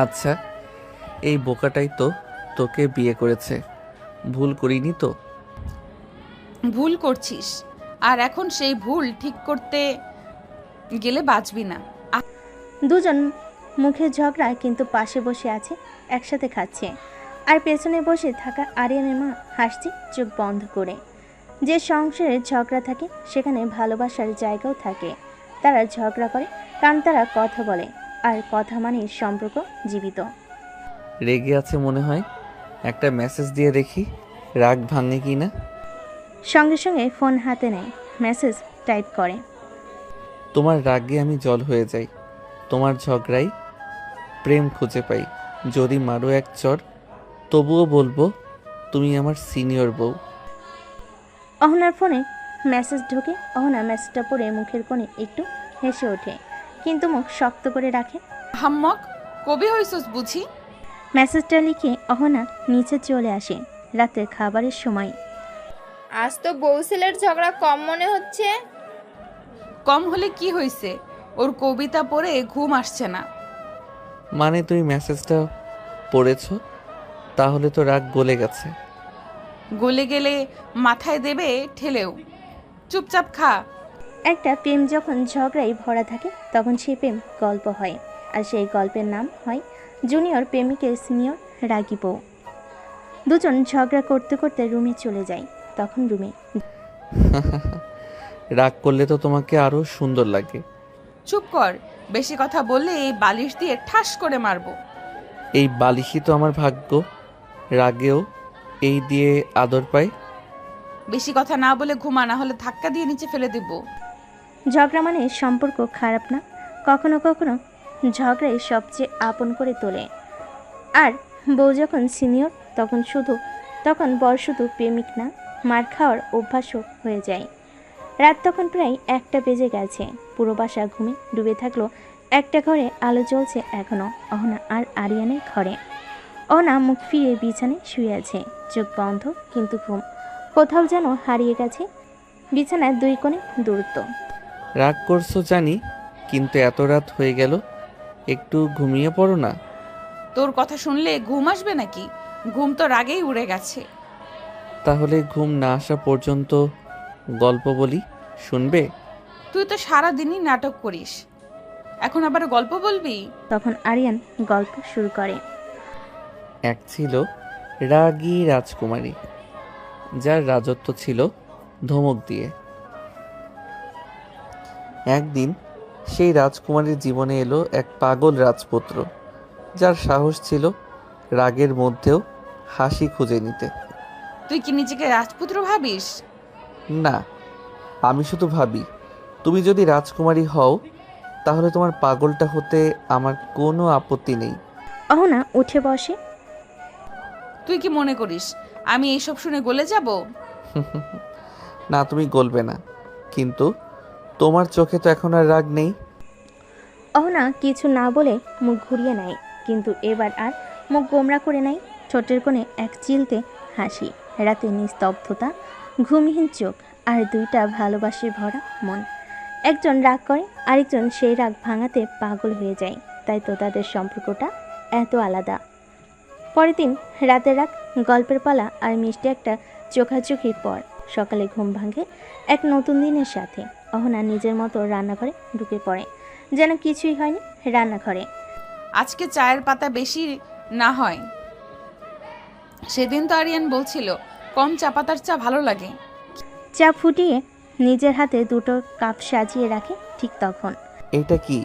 আচ্ছা, এই বোকাটাই তো তোকে বিয়ে করেছে, ভুল করিনি তো? ভুল করছিস, আর এখন সেই ভুল ঠিক করতে গেলে বাঁচবি না। দুজন মুখের ঝগড়া, কিন্তু পাশে বসে আছে, একসাথে খাচ্ছে। আর পেছনে বসে থাকা আরিয়ানের মা হাসছে চোখ বন্ধ করে। যে সংসারে ঝগড়া থাকে সেখানে ভালোবাসার জায়গাও থাকে। তারা ঝগড়া করে কারণ তারা কথা বলে, আর কথা মানে সম্পর্ক জীবিত। রেগে আছে মনে হয়, একটা মেসেজ দিয়ে দেখি রাগ ভাঙে কি না। সঙ্গে সঙ্গে ফোন হাতে নেয়, মেসেজ টাইপ করে। তোমার রাগে আমি জল হয়ে যাই, তোমার ঝগড়াই প্রেম খুঁজে পাই। যদি মারো এক চর, তবুও বলবো তুমি আমার সিনিয়র বউ। অহনার ফোনে মেসেজ ঢোকে। অহনা মেসেজটা পড়ে মুখের কোণে একটু হেসে ওঠে, কিন্তু মুখ শক্ত করে রাখে। হাম্মক, কবি হইছস বুঝি? মেসেজটা লিখে অহনা নিচে চলে আসে। রাতের খাবারের সময়। আজ তো বউ ছেলের ঝগড়া কম মনে হচ্ছে। কম হলে কি হয়েছে, ওর কবিতা পড়ে ঘুম আসছে না। মানে তুমি মেসেজটা পড়েছো, তাহলে তো রাগ গলে গেছে। গলে গেলে মাথায় দেবে ঠেলেও, চুপচাপ খা। একটা প্রেম যখন ঝগড়ায় ভরা থাকে তখন সেই প্রেম গল্প হয়, আর সেই গল্পের নাম হয় জুনিয়র প্রেমিকের সিনিয়র রাগী বউ। দুজন ঝগড়া করতে করতে রুমে চলে যায়। তখন রুমে রাগ করলে তো তোমাকে আরো সুন্দর লাগে। চুপ কর, বেশি কথা বললে এই বালিশ দিয়ে ঠাস করে মারবো। এই বালিশই তো আমার ভাগ্য, রাগেও এই দিয়ে আদর পাই। বেশি কথা না বলে ঘুমা, না হলে ধাক্কা দিয়ে নিচে ফেলে দেব। ঝগড়া মানে সম্পর্ক খারাপ না, কখনো কখনো ঝগড়াই সবচেয়ে আপন করে তোলে। আর বউ যখন সিনিয়র তখন বর শুধু প্রেমিক না, মার খাওয়ার অভ্যাসও হয়ে যায়। রাত তখন প্রায় 1টা বেজে গেছে। পুরো বাসা ঘুমে ডুবে থাকলো। একটা ঘরে আলো জ্বলছে এখনো, অহনা আর আরিয়ানের ঘরে। অহনা মুখ ফিরে বিছানায় শুয়ে আছে, চোখ বন্ধ, কিন্তু ঘুম কোথাও যেন হারিয়ে গেছে। বিছানায় 2 কোণে দূরত্ব। রাগ করছো জানি, কিন্তু এত রাত হয়ে গেল, একটু ঘুমিয়ে পড়ো না। তোর কথা শুনলে ঘুম আসবে নাকি? ঘুম তো রাগেই উড়ে গেছে। তাহলে ঘুম না আসা পর্যন্ত গল্প বলি, শুনবে? তুই তো সারাদিনই নাটক করিস, এখন আবার গল্প বলবি? তখন আরিয়ান গল্প শুরু করে। এক ছিল রাগী রাজকুমারী, যার রাজত্ব ছিল ধমক দিয়ে। একদিন সেই রাজকুমারীর জীবনে এলো এক পাগল রাজপুত্র, যার সাহস ছিল রাগের মধ্যেও হাসি খুঁজে নিতে। তুই কি নিজেকে রাজপুত্র ভাবিস? না, আমি শুধু ভাবি তুমি যদি রাজকুমারী হও তাহলে তোমার পাগলটা হতে আমার কোনো আপত্তি নেই। অহনা উঠে বসে। তুই কি মনে করিস আমি এইসব শুনে গলে যাব? না, তুমি গলবে না, কিন্তু তোমার চোখে তো এখন আর রাগ নেই। অহনা কিছু না বলে মুখ ঘুরিয়ে নেয়, কিন্তু এবার আর মুখ গোমরা করে নেয়। ঠোঁটের কোণে এক চিলতে হাসি, রাতে নিস্তব্ধতা, ঘুমহীন চোখ, আর 2টা ভালোবাসে ভরা মন। একজন রাগ করে, আরেকজন সেই রাগ ভাঙাতে পাগল হয়ে যায়। তাই তো তাদের সম্পর্কটা এত আলাদা। পরের দিন রাতের রাগ, গল্পের পালা আর মিষ্টি একটা চোখাচোখির পর সকালে ঘুম ভাঙে এক নতুন দিনের সাথে। অহনা নিজের মতো রান্নাঘরে ঢুকে পড়ে, যেন কিছুই হয়নি রান্নাঘরে। আজকে চায়ের পাতা বেশি না হয়। সেদিন তো আরিয়ান বলছিল কম চা পাতার চা ভালো লাগে। চা ফুটিয়ে নিজের হাতে 2টো কাপ সাজিয়ে রাখে। ঠিক তখন, এটা কি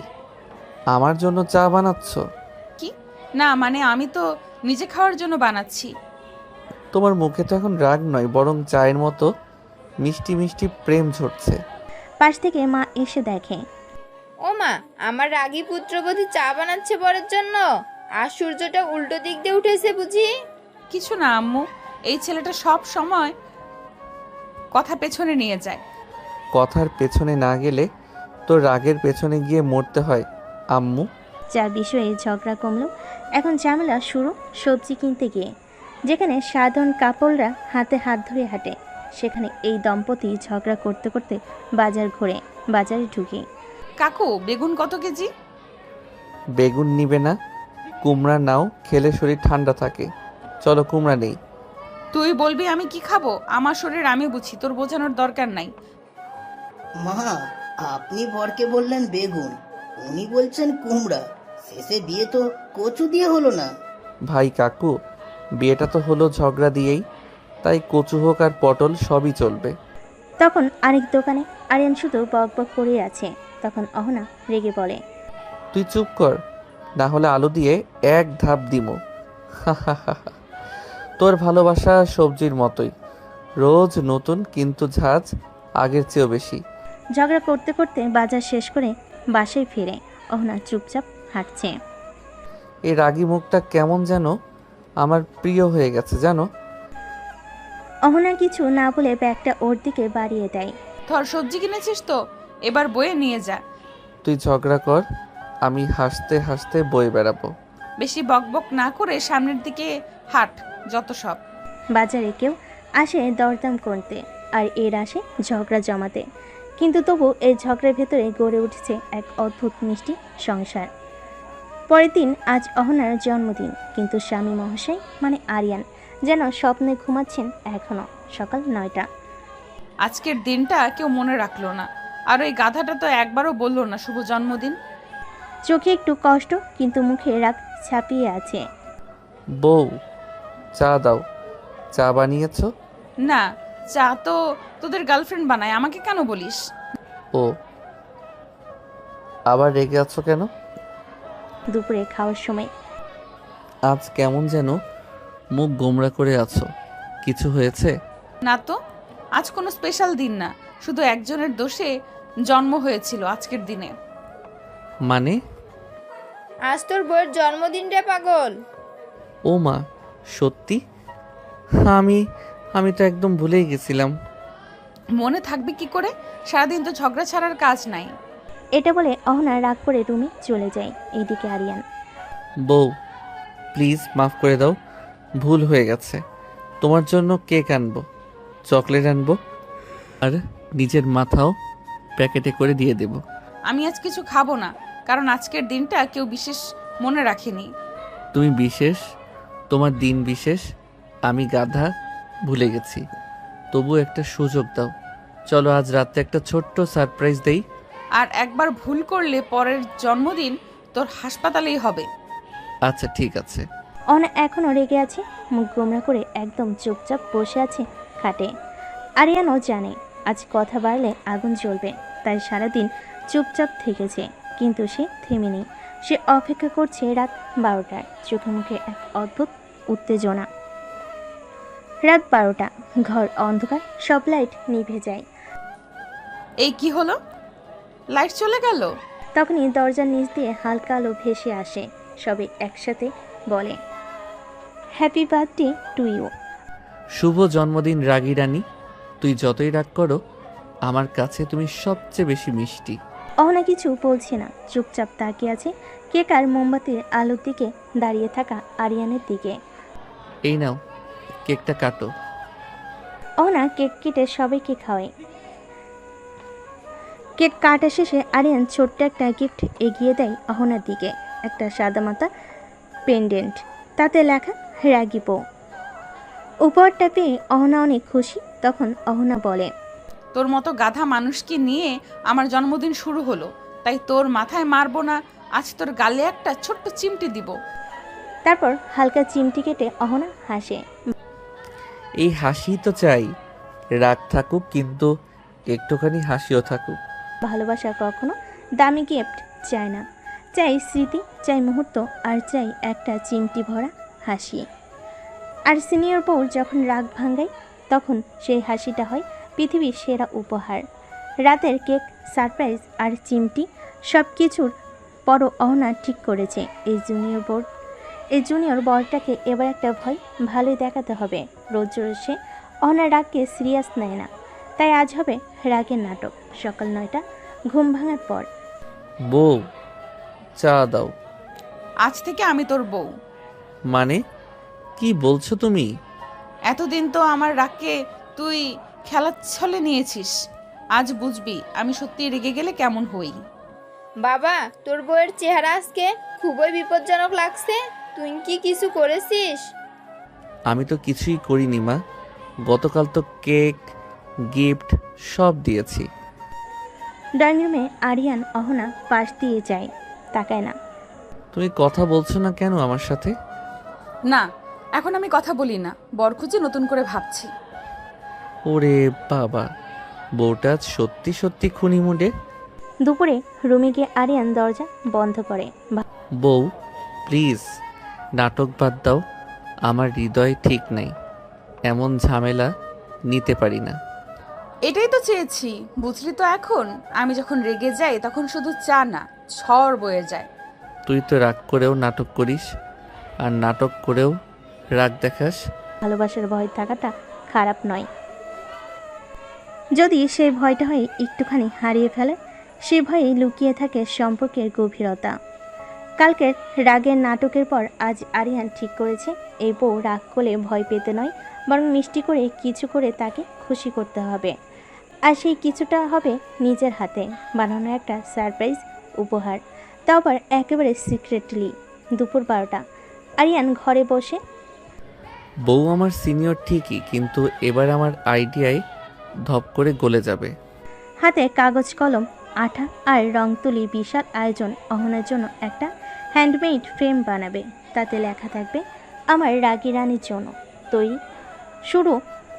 আমার জন্য চা বানাচ্ছ? কি না, মানে আমি তো নিজে খাওয়ার জন্য বানাচ্ছি। তোমার মুখে তো এখন রাগ নয়, বরং চায়ের মতো মিষ্টি মিষ্টি প্রেম ঝরছে। পাশ থেকে মা এসে দেখে। ও মা, আমার রাগী পুত্রবধূ চা বানাচ্ছে বরের জন্য, আর সূর্যটা উল্টো দিক দিয়ে উঠেছে বুঝি? কিছু না আম্মু, এই ছেলেটা সব সময় কথা পেছনে নিয়ে যায়। কথার পেছনে না গেলে তো রাগের পেছনে গিয়ে মরতে হয় আম্মু। চা বিষয়ে ঝগড়া কমলো। এখন ঝামেলা শুরু সবজি কিনতে গিয়ে। যেখানে সাধারণ কাপড়রা হাতে হাত ধরে হাঁটে, সেখানে এই দম্পতি ঝগড়া করতে করতে বাজার ঘুরে বাজারে ঢুকে। কাকু বেগুন কত কেজি? বেগুন নিবে না, কুমড়া নাও, খেলে শরীর ঠান্ডা থাকে। চলো কুমড়া নেই। তুই বলবি আমি কি খাবো? আমার শরীর আমি বুঝি, তোর বোঝানোর দরকার নাই। মা, আপনি বরকে বললেন বেগুন, উনি বলছেন কুমড়া। শেষে বিয়ে তো কচু দিয়ে হলো না। ভাই কাকু, বিয়েটা তো হলো ঝগড়া দিয়েই, তাই কচু হোক আর পটল সবই চলবে। তখন আরেক দোকানে আরিয়ান শুধু বক বক করে আছে। তখন অহনা রেগে বলে, তুই চুপ কর, না হলে আলু দিয়ে এক ধাপ দিমো। তোর ভালোবাসা সবজির মতোই, রোজ নতুন কিন্তু ঝাঁজ আগের চেয়েও বেশি। ঝগড়া করতে করতে বাজার শেষ করে বাসায় ফিরে অহনা চুপচাপ হাঁটছে। এই রাগী মুখটা কেমন যেন আমার প্রিয় হয়ে গেছে জানো। অহনা কিছু না বলে ব্যাগটা ওর দিকে বাড়িয়ে দেয়। ধর, সবজি কিনেছিস তো, এবার বয়ে নিয়ে যা। তুই ঝগড়া কর, আমি হাসতে হাসতে বয়ে বেড়াবো। বেশি বকবক না করে সামনের দিকে হাঁট, যত সব। বাজারে কেউ আসে দরদাম করতে, আর এর আসে ঝগড়া জমাতে। কিন্তু তবু এই ঝগড়ার ভেতরে গড়ে উঠেছে এক অদ্ভুত মিষ্টি সংসার। পরের দিন আজ অহনার জন্মদিন, কিন্তু স্বামী মহাশয় মানে আরিয়ান যেন স্বপ্নে ঘুমাচ্ছেন এখনো। সকাল 9টা। আজকের দিনটা কেউ মনে রাখলো না, আর ওই গাধাটা তো একবারও বললো না শুভ জন্মদিন। চোখে একটু কষ্ট, কিন্তু মুখে রাগ ছাপিয়ে আছে। বউ, চা দাও। চা বানিয়েছো? না, চা তো তোদের গার্লফ্রেন্ড বানায়, আমাকে কেন বলিস? ও, আবার রেগে আছো কেন? দুপুরে খাওয়ার সময়। আজ কেমন যেন মুখ গোমড়া করে আছো, কিছু হয়েছে? না তো, আজ কোনো স্পেশাল দিন না, শুধু একজনের দোষে জন্ম হয়েছিল আজকের দিনে। মানে? আজ তোর বউয়ের জন্মদিন রে পাগল। ও মা, সত্যি? আমি তো একদম ভুলেই গেছিলাম। মনে থাকবে কি করে? সারাদিন তো ঝগড়া ছাড়ার কাজ নাই। এটা বলে অহনা রাগ করে রুমে চলে যায়। এইদিকে আরিয়ান, বউ প্লিজ মাফ করে দাও, ভুল হয়ে গেছে। তোমার জন্য কেক আনবো, চকলেট আনবো, আর নিজের মাথাও প্যাকেটে করে দিয়ে দেব। আমি আজ কিছু খাবো না, কারণ আজকের দিনটা কেউ বিশেষ মনে রাখেনি। তুমি বিশেষ, তোমার দিন বিশেষ, আমি গাধা ভুলে গেছি। তবু একটা সুযোগ দাও, চলো আজ রাতে একটা ছোট্ট সারপ্রাইজ দেই। আর একবার ভুল করলে পরের জন্মদিন তোর হাসপাতালেই হবে। আচ্ছা ঠিক আছে। অহনা এখনও রেগে আছে, মুখ গোমরা করে একদম চুপচাপ বসে আছে খাটে। আরিয়ানও জানে আজ কথা বাড়লে আগুন জ্বলবে, তাই সারাদিন চুপচাপ থেকেছে। কিন্তু সে থেমেনি, সে অপেক্ষা করছে রাত 12টার। চোখে মুখে এক অদ্ভুত উত্তেজনা। রাত 12টা, ঘর অন্ধকার, সব লাইট নিভে যায়। এই কি হলো, লাইট চলে গেল? তখনই দরজার নিচ দিয়ে হালকা আলো ভেসে আসে। সবে একসাথে বলে, হ্যাপি বার্থডে টু ইউ। শুভ জন্মদিন রাগী রানী, তুই যতই রাগ করো আমার কাছে তুমি সবচেয়ে বেশি মিষ্টি। অহনা কিছু বলছে না, চুপচাপ তাকিয়ে আছে কেক আর মোমবাতির আলোর দিকে দাঁড়িয়ে থাকা আরিয়ানের দিকে। এই নাও, কেকটা কাটো। অহনা কেক কেটে সবাইকে খাওয়ায়। কেক কাটা শেষে আরিয়ান ছোট্ট একটা গিফট এগিয়ে দেয় অহনার দিকে। একটা সাদামাটা পেন্ডেন্ট, তাতে লেখা রাগী বউ। উপহারটা পেয়ে অহনা অনেক খুশি। তখন অহনা বলে, তোর মতো গাধা মানুষকে নিয়ে আমার জন্মদিন শুরু হলো, তাই তোর মাথায় মারবো না, আজ তোর গালে একটা ছোট্ট চিমটি দিব। তারপর হালকা চিমটি কেটে অহনা হাসে। এই হাসি তো চাই, রাগ থাকুক কিন্তু একটুখানি হাসিও থাকুক। ভালোবাসা কখনো দামি গিফট চায় না, চাই স্মৃতি, চাই মুহূর্ত, আর চাই একটা চিমটি ভরা হাসি। আর সিনিয়র বউর যখন রাগ ভাঙায়, তখন সেই হাসিটা হয় পৃথিবীর সেরা উপহার। রাতের কেক, সারপ্রাইজ আর চিমটি সব কিছুর পরও অহনা ঠিক করেছে এই জুনিয়র বরটাকে এবার একটা ভয় ভালোই দেখাতে হবে। রোজ রোজ সে অহনার রাগকে সিরিয়াস নেয় না, তাই আজ হবে রাগের নাটক। সকাল 9টা, ঘুম ভাঙার পর। বউ চা দাও। আজ থেকে আমি তোর বউ। মানে কি বলছো তুমি? এতদিন তো আমার রাগকে তুই খেলার ছলে নিয়েছিস, আজ বুঝবি আমি সত্যি রেগে গেলে কেমন হই। বাবা, তোর বউয়ের চেহারা আজকে খুবই বিপজ্জনক লাগছে। তুই কি কিছু করেছিস? আমি তো কিছুই করিনি মা, গতকাল তো কেক গিফট সব দিয়েছি। ড্রয়িং রুমে আরিয়ান অহনা পাশ দিয়ে যায়, তাকায় না। তুমি কথা বলছো না কেন আমার সাথে? না, এখন আমি কথা বলি না, বর খুঁজে নতুন করে ভাবছি। ওরে বাবা, বউটা আজ সত্যি সত্যি খুনি মুডে। দুপুরে রুমে গিয়ে আরিয়ান দরজা বন্ধ করে। বউ প্লিজ নাটক বাদ দাও, আমার হৃদয় ঠিক নাই, এমন ঝামেলা নিতে পারি না। এটাই তো চেয়েছি, বুঝলি তো। এখন আমি যখন রেগে যাই তখন শুধু চা না, ঝড় বয়ে যায়। তুই তো রাগ করেও নাটক করিস, আর নাটক করেও রাগ দেখাস। ভালোবাসার ভয় থাকাটা খারাপ নয়, যদি সেই ভয়টা হয় একটুখানি হারিয়ে ফেলে, সে ভয়ে লুকিয়ে থাকে সম্পর্কের গভীরতা। কালকের রাগের নাটকের পর আজ আরিয়ান ঠিক করেছে এই বউ রাগ করলে ভয় পেতে নয়, বরং মিষ্টি করে কিছু করে তাকে খুশি করতে হবে। আর সেই কিছুটা হবে নিজের হাতে বানানো একটা সারপ্রাইজ উপহার, তাও আবার একেবারে সিক্রেটলি। দুপুর 12টা, আরিয়ান ঘরে বসে। বউ আমার সিনিয়র ঠিকই, কিন্তু এবার আমার আইডিয়ায় ধপ করে গলে যাবে। হাতে কাগজ কলম, আঠা আর রং তুলি, বিশাল আয়োজন। অহনার জন্য একটা হ্যান্ডমেড ফ্রেম বানাবে, তাতে লেখা থাকবে আমার রাগী রানীর জন্য তৈরি। শুরু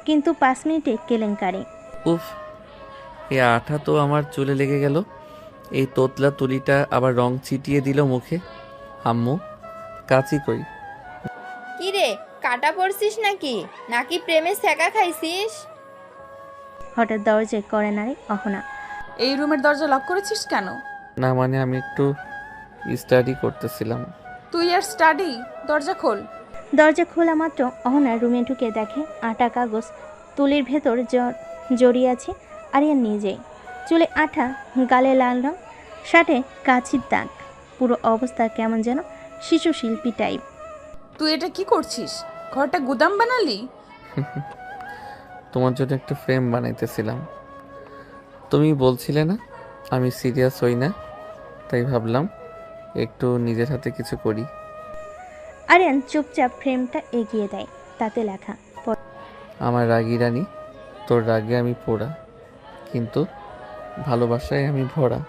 কিন্তু 5 মিনিটে কেলেঙ্কারি। উফ, এই আঠা তো আমার চুলে লেগে গেল। এই তোতলা তুলিটা আবার রং ছিটিয়ে দিল মুখে। আম্মু, কাচি কই? কি রে, কাটা পড়ছিস নাকি নাকি প্রেমে ছ্যাঁকা খাইছিস? হঠাৎ দরজায় করে নাড়ে অহনা। এই রুমের দরজা লক করেছিস কেন? না মানে আমি একটু স্টাডি করতেছিলাম। তুই আর স্টাডি? দরজা খোল। দরজা খোলা মাত্র অহনা রুমে ঢুকে দেখে আটা কাগজ তুলির ভেতর জড়িয়ে আছে। আরিয়ান নিজে চুলে আঠা, গালে লাল রং, শার্টে কাছির দাগ, পুরো অবস্থা কেমন যেন শিশু শিল্পী টাইপ। তুই এটা কি করছিস? ঘরটা গুদাম বানালি? তোমার জন্য একটা ফ্রেম বানাইতেছিলাম। তুমি বলছিলে না আমি সিরিয়াস হই না, তাই ভাবলাম একটু নিজের হাতে কিছু করি। আরিয়ান চুপচাপ ফ্রেমটা এগিয়ে দেয়, তাতে লেখা আমার রাগী রানী, তোর রাগে আমি পোড়া, কিন্তু ভালোবাসায় আমি ভরা।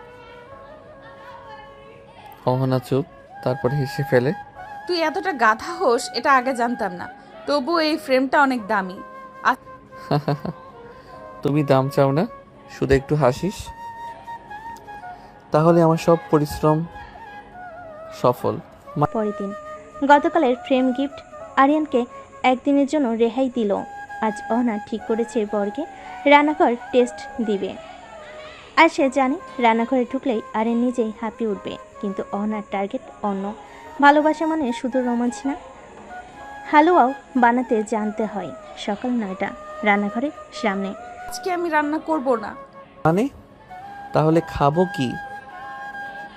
অহনা চুপ, তারপর হেসে ফেলে। তুই এতটা গাধা হোস এটা আগে জানতাম না, তবু এই ফ্রেমটা অনেক দামি। তুমি দাম চাও না, শুধু একটু হাসিস, তাহলে আমার সব পরিশ্রম সফল। পরের দিন, গতকালের ফ্রেম গিফট আরিয়ানকে একদিনের জন্য রেহাই দিল। আজ অহনা ঠিক করেছে বরকে রান্নাঘর টেস্ট দিবে। আর সে জানে রান্নাঘরে ঢুকলেই আরিয়ান নিজেই হাঁপিয়ে উঠবে, কিন্তু অহনার টার্গেট অন্য। ভালোবাসা মানে শুধু রোমাঞ্চ না, হালুয়াও বানাতে জানতে হয়। সকাল 9টা, রান্নাঘরের সামনে। আজকে আমি রান্না করব না। মানে তাহলে খাবো কি?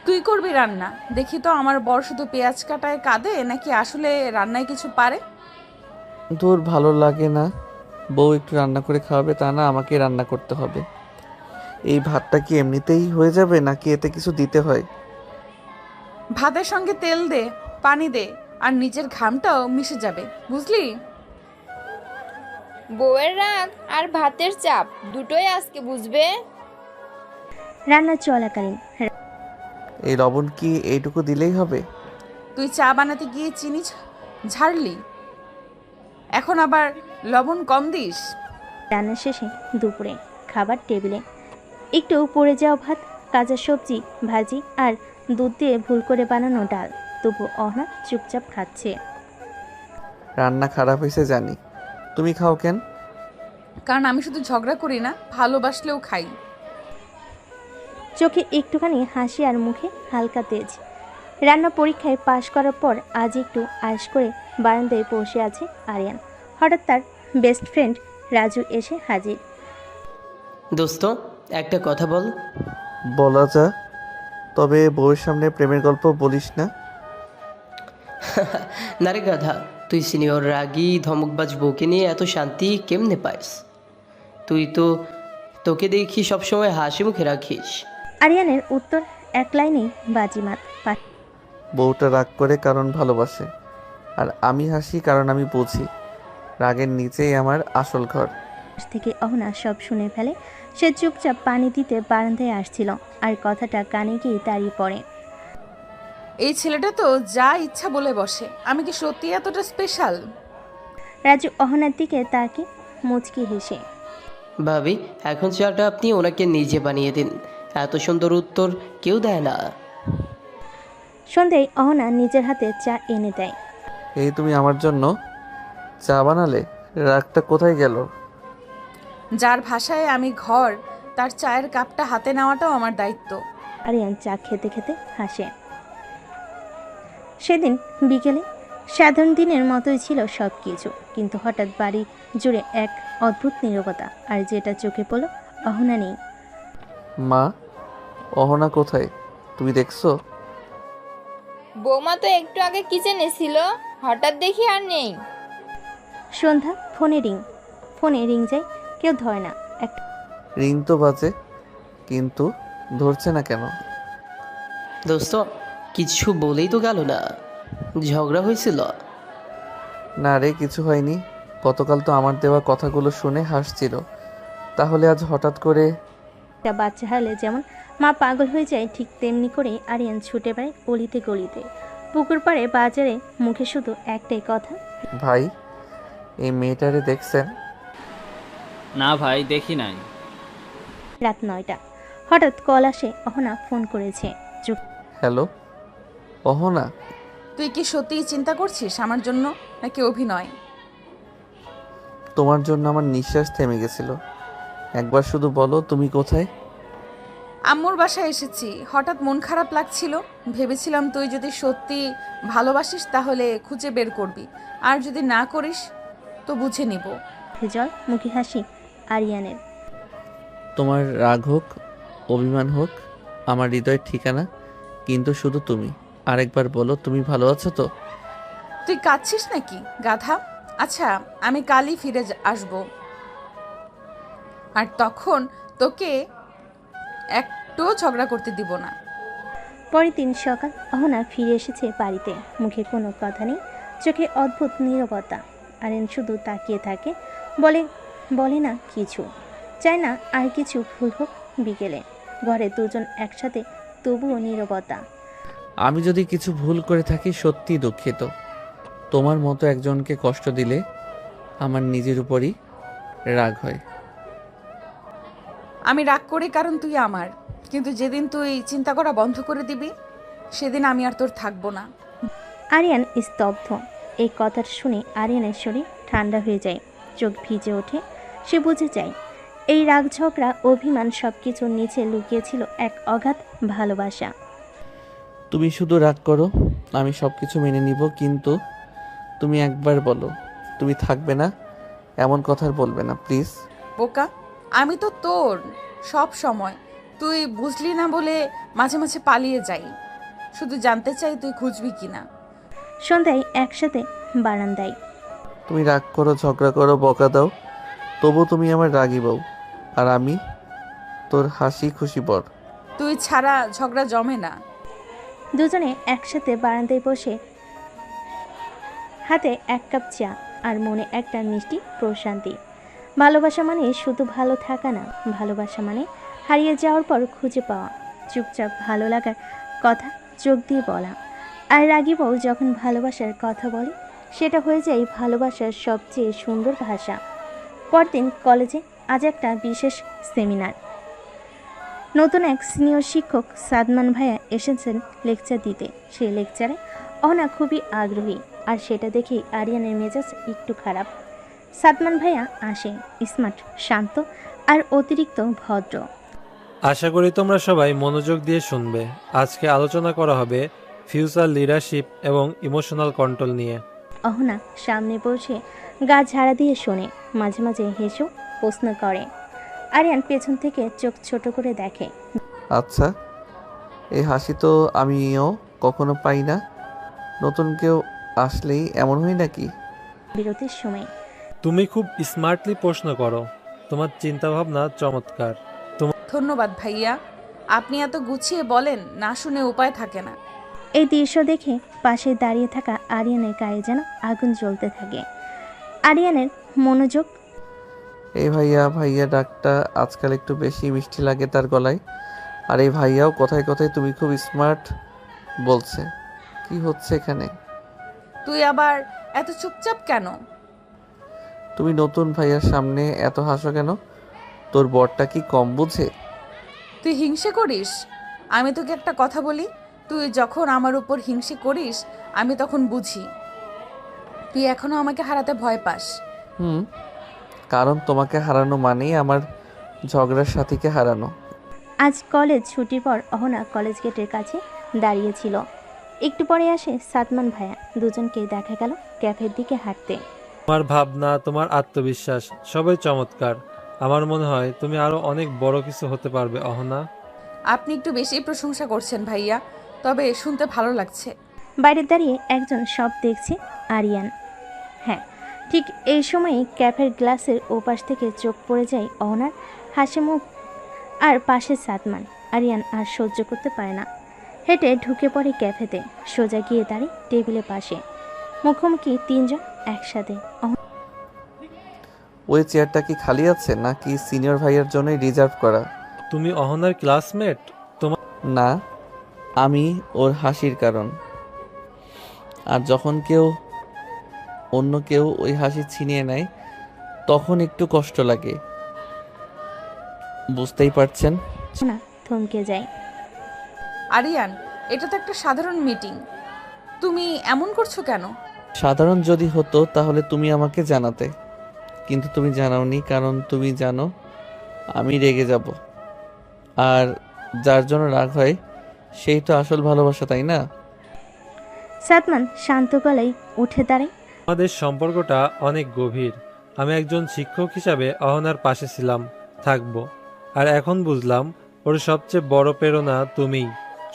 তুই করবি রান্না। দেখি তো আমার বর শুধু পেঁয়াজ কাটায় কাঁদে নাকি আসলে রান্নায় কিছু পারে। তোর ভালো লাগে না বউ একটু রান্না করে খাওয়াবে, তা না আমাকে রান্না করতে হবে? এই ভাতটা কি এমনিতেই হয়ে যাবে নাকি এতে কিছু দিতে হয়? ভাতের সঙ্গে তেল দে, পানি দে, আর নিজের ঘামটাও মিশে যাবে, বুঝলি? বউয়ের রাগ আর ভাতের চাপ দুটোই আজকে বুঝবে। রান্না চলাকালীন এই লবণ কি এইটুকু দিলেই হবে? তুই চা বানাতে গিয়ে চিনি ঝাড়লি, এখন আবার লবণ কম দিস। রান্না শেষে দুপুরে খাবার টেবিলে একটু পড়ে যাওয়া ভাত, কাঁচা সবজি, ভাজি আর দুধ দিয়ে ভুল করে বানানো ডাল। তবু অহনা চুপচাপ খাচ্ছে। রান্না খারাপ হয়েছে জানি, তুমি খাও কেন? কারণ আমি শুধু ঝগড়া করি না, ভালোবাসলেও খাই। চোখে একটুখানি হাসি আর মুখে হালকা তেজ। রান্না পরীক্ষায় পাশ করার পর আজ একটু আয়েশ করে বারান্দায় বসে আছে আরিয়ান। হঠাৎ তার বেস্ট ফ্রেন্ড রাজু এসে হাজির। দোস্ত, একটা কথা বল। বলা যা, তবে বউয়ের সামনে প্রেমের গল্প বলিস না। না রে গাধা, তুই সিনিয়র রাগী ধমকবাজ বউকে নিয়ে এত শান্তি কেমনে পাইস? তোকে দেখি সবসময় হাসি মুখে রাখিস। আরিয়ানের উত্তর এক লাইনেই বাজিমাত। বউটা রাগ করে কারণ ভালোবাসে, আর আমি হাসি কারণ আমি বুঝি রাগের নিচেই আমার আসল ঘর। পাশ থেকে অহনা সব শুনে ফেলে। সে চুপচাপ পানি দিতে বারান্দায় আসছিল, আর কথাটা কানে গিয়ে দাঁড়িয়ে পড়ে। এই ছেলেটা তো যা ইচ্ছা বলে বসে, আমি কি সত্যি এতটা স্পেশাল? রাজু অহনার দিকে তাকে মুচকি হেসে, ভাবি এখন চাটা আপনি ওনাকে নিজে বানিয়ে দিন, এত সুন্দর উত্তর কেউ দেয় না। সন্ধ্যায় অহনা নিজের হাতে চা এনে দেয়। এই তুমি আমার জন্য চা বানালে, রাগটা কোথায় গেল? যার ভাষায় আমি ঘর, তার চায়ের কাপটা হাতে নেওয়াটাও আমার দায়িত্ব। আরিয়ান চা খেতে খেতে হাসে। সেদিন বিকেলে সাধারণ দিনের মতোই ছিল সব কিছু, কিন্তু হঠাৎ বাড়ি জুড়ে এক অদ্ভুত নীরবতা, আর যেটা চোখে পড়ল অহনা নেই। মা, অহনা কোথায় তুমি দেখছো? বৌমা তো একটু আগে কিচেনে ছিল, হঠাৎ দেখি আর নেই। সন্ধ্যা ফোনে রিং যায়, কেউ ধরে না। একটা রিং তো বাজে, কিন্তু ধরছে না কেন? দোস্ত কিছু বলেই তো গেল না, ঝগড়া হয়েছিল? না রে, কিছু হয়নি। গতকাল তো আমার দেওয়া কথাগুলো শুনে হাসছিল, তাহলে আজ হঠাৎ করে? বাচ্চা হারলে যেমন মা পাগল হয়ে যায়, ঠিক তেমনি করে আরিয়ান ছুটে বেড়ায় গলিতে গলিতে, পুকুর পাড়ে, বাজারে, মুখে শুধু একটাই কথা, ভাই এই মেয়েটারে দেখছেন? না ভাই, দেখি নাই। রাত 9টা হঠাৎ কল আসে। অহনা ফোন করেছে। হ্যালো অহনা, তুই কি সত্যিই চিন্তা করছিস আমার জন্য, নাকি অভিনয়? তোমার জন্য আমার নিঃশ্বাস থেমে গেছিল। একবার শুধু বলো তুমি কোথায়? আম্মুর বাসায় এসেছি। হঠাৎ মন খারাপ লাগছিল, ভেবেছিলাম তুই যদি সত্যি ভালোবাসিস তাহলে খুঁজে বের করবি, আর যদি না করিস তো বুঝে নিব। জল মুখে হাসি আরিয়ানের। তোমার রাগ হোক, অভিমান হোক, আমার হৃদয়ের ঠিকানা কিন্তু শুধু তুমি। আরেকবার বলো তুমি ভালো আছো তো? তুই কাঁদছিস নাকি গাধা? আচ্ছা আমি কালই ফিরে আসব, আর তখন তোকে একটু ঝগড়া করতে দিব না। পরের দিন সকাল অহনা ফিরে এসেছে বাড়িতে। মুখে কোনো কথা নেই, চোখে অদ্ভুত নীরবতা। আরিয়ান শুধু তাকিয়ে থাকে, বলে না কিছু, চায় না আর কিছু ভুল হোক। বিকেলে ঘরে দুজন একসাথে, তবুও নীরবতা। আমি যদি কিছু ভুল করে থাকি সত্যি দুঃখিত। তোমার মতো একজনকে কষ্ট দিলে আমার নিজের উপরই রাগ হয়। আমি রাগ করি কারণ তুই আমার, কিন্তু যেদিন তুই চিন্তা করা বন্ধ করে দিবি সেদিন আমি আর তোর থাকবো না। আরিয়ান স্তব্ধ। এই কথাটা শুনে আরিয়ানের শরীর ঠান্ডা হয়ে যায়, চোখ ভিজে ওঠে। সে বুঝে যায় এই রাগ, ঝগড়া, অভিমান সবকিছুর নিচে লুকিয়েছিল এক অগাধ ভালোবাসা। তুমি শুধু রাগ করো, আমি সব কিছু মেনে নিব, কিন্তু তুমি একবার বলো তুমি থাকবে না। এমন কথা আর বলবে না প্লিজ। বোকা, আমি তো তোর সব সময়, তুই বুঝলি না বলে মাঝে মাঝে পালিয়ে যাই। শুধু জানতে চাই তুই খুঁজবি কিনা। সন্ধ্যায় একসাথে বারান্দায়। তুমি রাগ করো, ঝগড়া করো, বকা দাও, তবু তুমি আমার রাগী বউ, আর আমি তোর হাসি খুশি বর। তুই ছাড়া ঝগড়া জমে না। দুজনে একসাথে বারান্দায় বসে, হাতে এক কাপ চা আর মনে একটা মিষ্টি প্রশান্তি। ভালোবাসা মানে শুধু ভালো থাকা না, ভালোবাসা মানে হারিয়ে যাওয়ার পর খুঁজে পাওয়া, চুপচাপ ভালো লাগার কথা চোখ দিয়ে বলা। আর রাগী বউ যখন ভালোবাসার কথা বলে, সেটা হয়ে যায় ভালোবাসার সবচেয়ে সুন্দর ভাষা। পরদিন কলেজে আজ একটা বিশেষ সেমিনার। নতুন এক সিনিয়র শিক্ষক সাদমান ভাইয়া এসেছেন লেকচার দিতে। সেই লেকচারে অহনা খুবই আগ্রহী, আর সেটা দেখেই আরিয়ানের মেজাজ একটু খারাপ। সাদমান ভাইয়া আসে, স্মার্ট, শান্ত আর অতিরিক্ত ভদ্র। আশা করি তোমরা সবাই মনোযোগ দিয়ে শুনবে। আজকে আলোচনা করা হবে ফিউচার লিডারশিপ এবং ইমোশনাল কন্ট্রোল নিয়ে। অহনা সামনে বসে গা ঝাড়া দিয়ে শোনে, মাঝে মাঝে হেসেও প্রশ্ন করে। আরিয়ান পেছন থেকে চোখ ছোট করে দেখে। আচ্ছা, এই হাসি তো আমিও কখনো পাই না। নতুন কেউ আসলেই এমন হয় নাকি? বিরতির সময় তুমি খুব স্মার্টলি প্রশ্ন করো, তোমার চিন্তাভাবনা চমৎকার। ধন্যবাদ ভাইয়া, আপনি এত গুছিয়ে বলেন, না শুনে উপায় থাকে না। এই দৃশ্য দেখে পাশে দাঁড়িয়ে থাকা আরিয়ানের গায়ে যেন আগুন জ্বলতে থাকে। আরিয়ানের মনোযোগ। এই ভাইয়া ভাইয়া ডাকটা আজকাল একটু বেশি মিষ্টি লাগে তার গলায়। আর এই ভাইয়াও কথায় কথায় তুমি খুব স্মার্ট বলছে। কি হচ্ছে এখানে? তুই আবার এত চুপচাপ কেন? তুমি নতুন ভাইয়ার সামনে এত হাসো কেন? তোর বরটা কি কম বুঝে? তুই হিংসে করিস? আমি তোকে একটা কথা বলি, তুই যখন আমার উপর হিংসে করিস আমি তখন বুঝি তুই এখনো আমাকে হারাতে ভয় পাস। কারণ তোমাকে হারানো মানেই আমার ঝগড়ার সাথীকে হারানো। আজ কলেজ ছুটির পর অহনা কলেজ গেটের কাছে দাঁড়িয়েছিল। একটু পরে আসে সাদমান ভাইয়া। দুজনকে দেখা গেল ক্যাফের দিকে হাঁটতে। তোমার ভাবনা, তোমার আত্মবিশ্বাস সবই চমৎকার। আমার মনে হয় তুমি আরো অনেক বড় কিছু হতে পারবে অহনা। আপনি একটু বেশি প্রশংসা করছেন ভাইয়া, তবে শুনতে ভালো লাগছে। বাইরে দাঁড়িয়ে একজন সব দেখছে আরিয়ান। হ্যাঁ, ঠিক এই সময়ই ক্যাফের গ্লাসের ওপাশ থেকে চোখ পড়ে যায় অহনার হাসি মুখ আর পাশে সাদমান। আরিয়ান আর সহ্য করতে পারে না, হেঁটে ঢুকে পড়ে ক্যাফেতে। সোজা গিয়ে দাঁড়িয়ে টেবিলের পাশে। মুখোমুখি তিনজন একসাথে। ওই চেয়ারটা কি খালি আছে নাকি সিনিয়র ভাইয়ের জন্যই রিজার্ভ করা? তুমি অহনার ক্লাসমেট? তোমার না, আমি ওর হাসির কারণ। আর যখন অন্য কেউ ওই হাসি ছিনিয়ে নেয় তখন একটু কষ্ট লাগে, বুঝতেই পারছেন। না, থমকে যায়। আরিয়ান, এটা তো একটা সাধারণ মিটিং, তুমি এমন করছো কেন? সাধারণ যদি হতো তাহলে তুমি আমাকে জানাতে, কিন্তু তুমি জানাওনি। কারণ তুমি জানো আমি রেগে যাব, আর যার জন্য রাগ হয় সেই তো আসল ভালোবাসা, তাই না? সাদমান শান্ত গলায় উঠে দাঁড়ায়। আমাদের সম্পর্কটা অনেক গভীর। আমি একজন শিক্ষক হিসাবে অহনার পাশে ছিলাম, থাকবো। আর এখন বুঝলাম ওর সবচেয়ে বড় প্রেরণা তুমিই।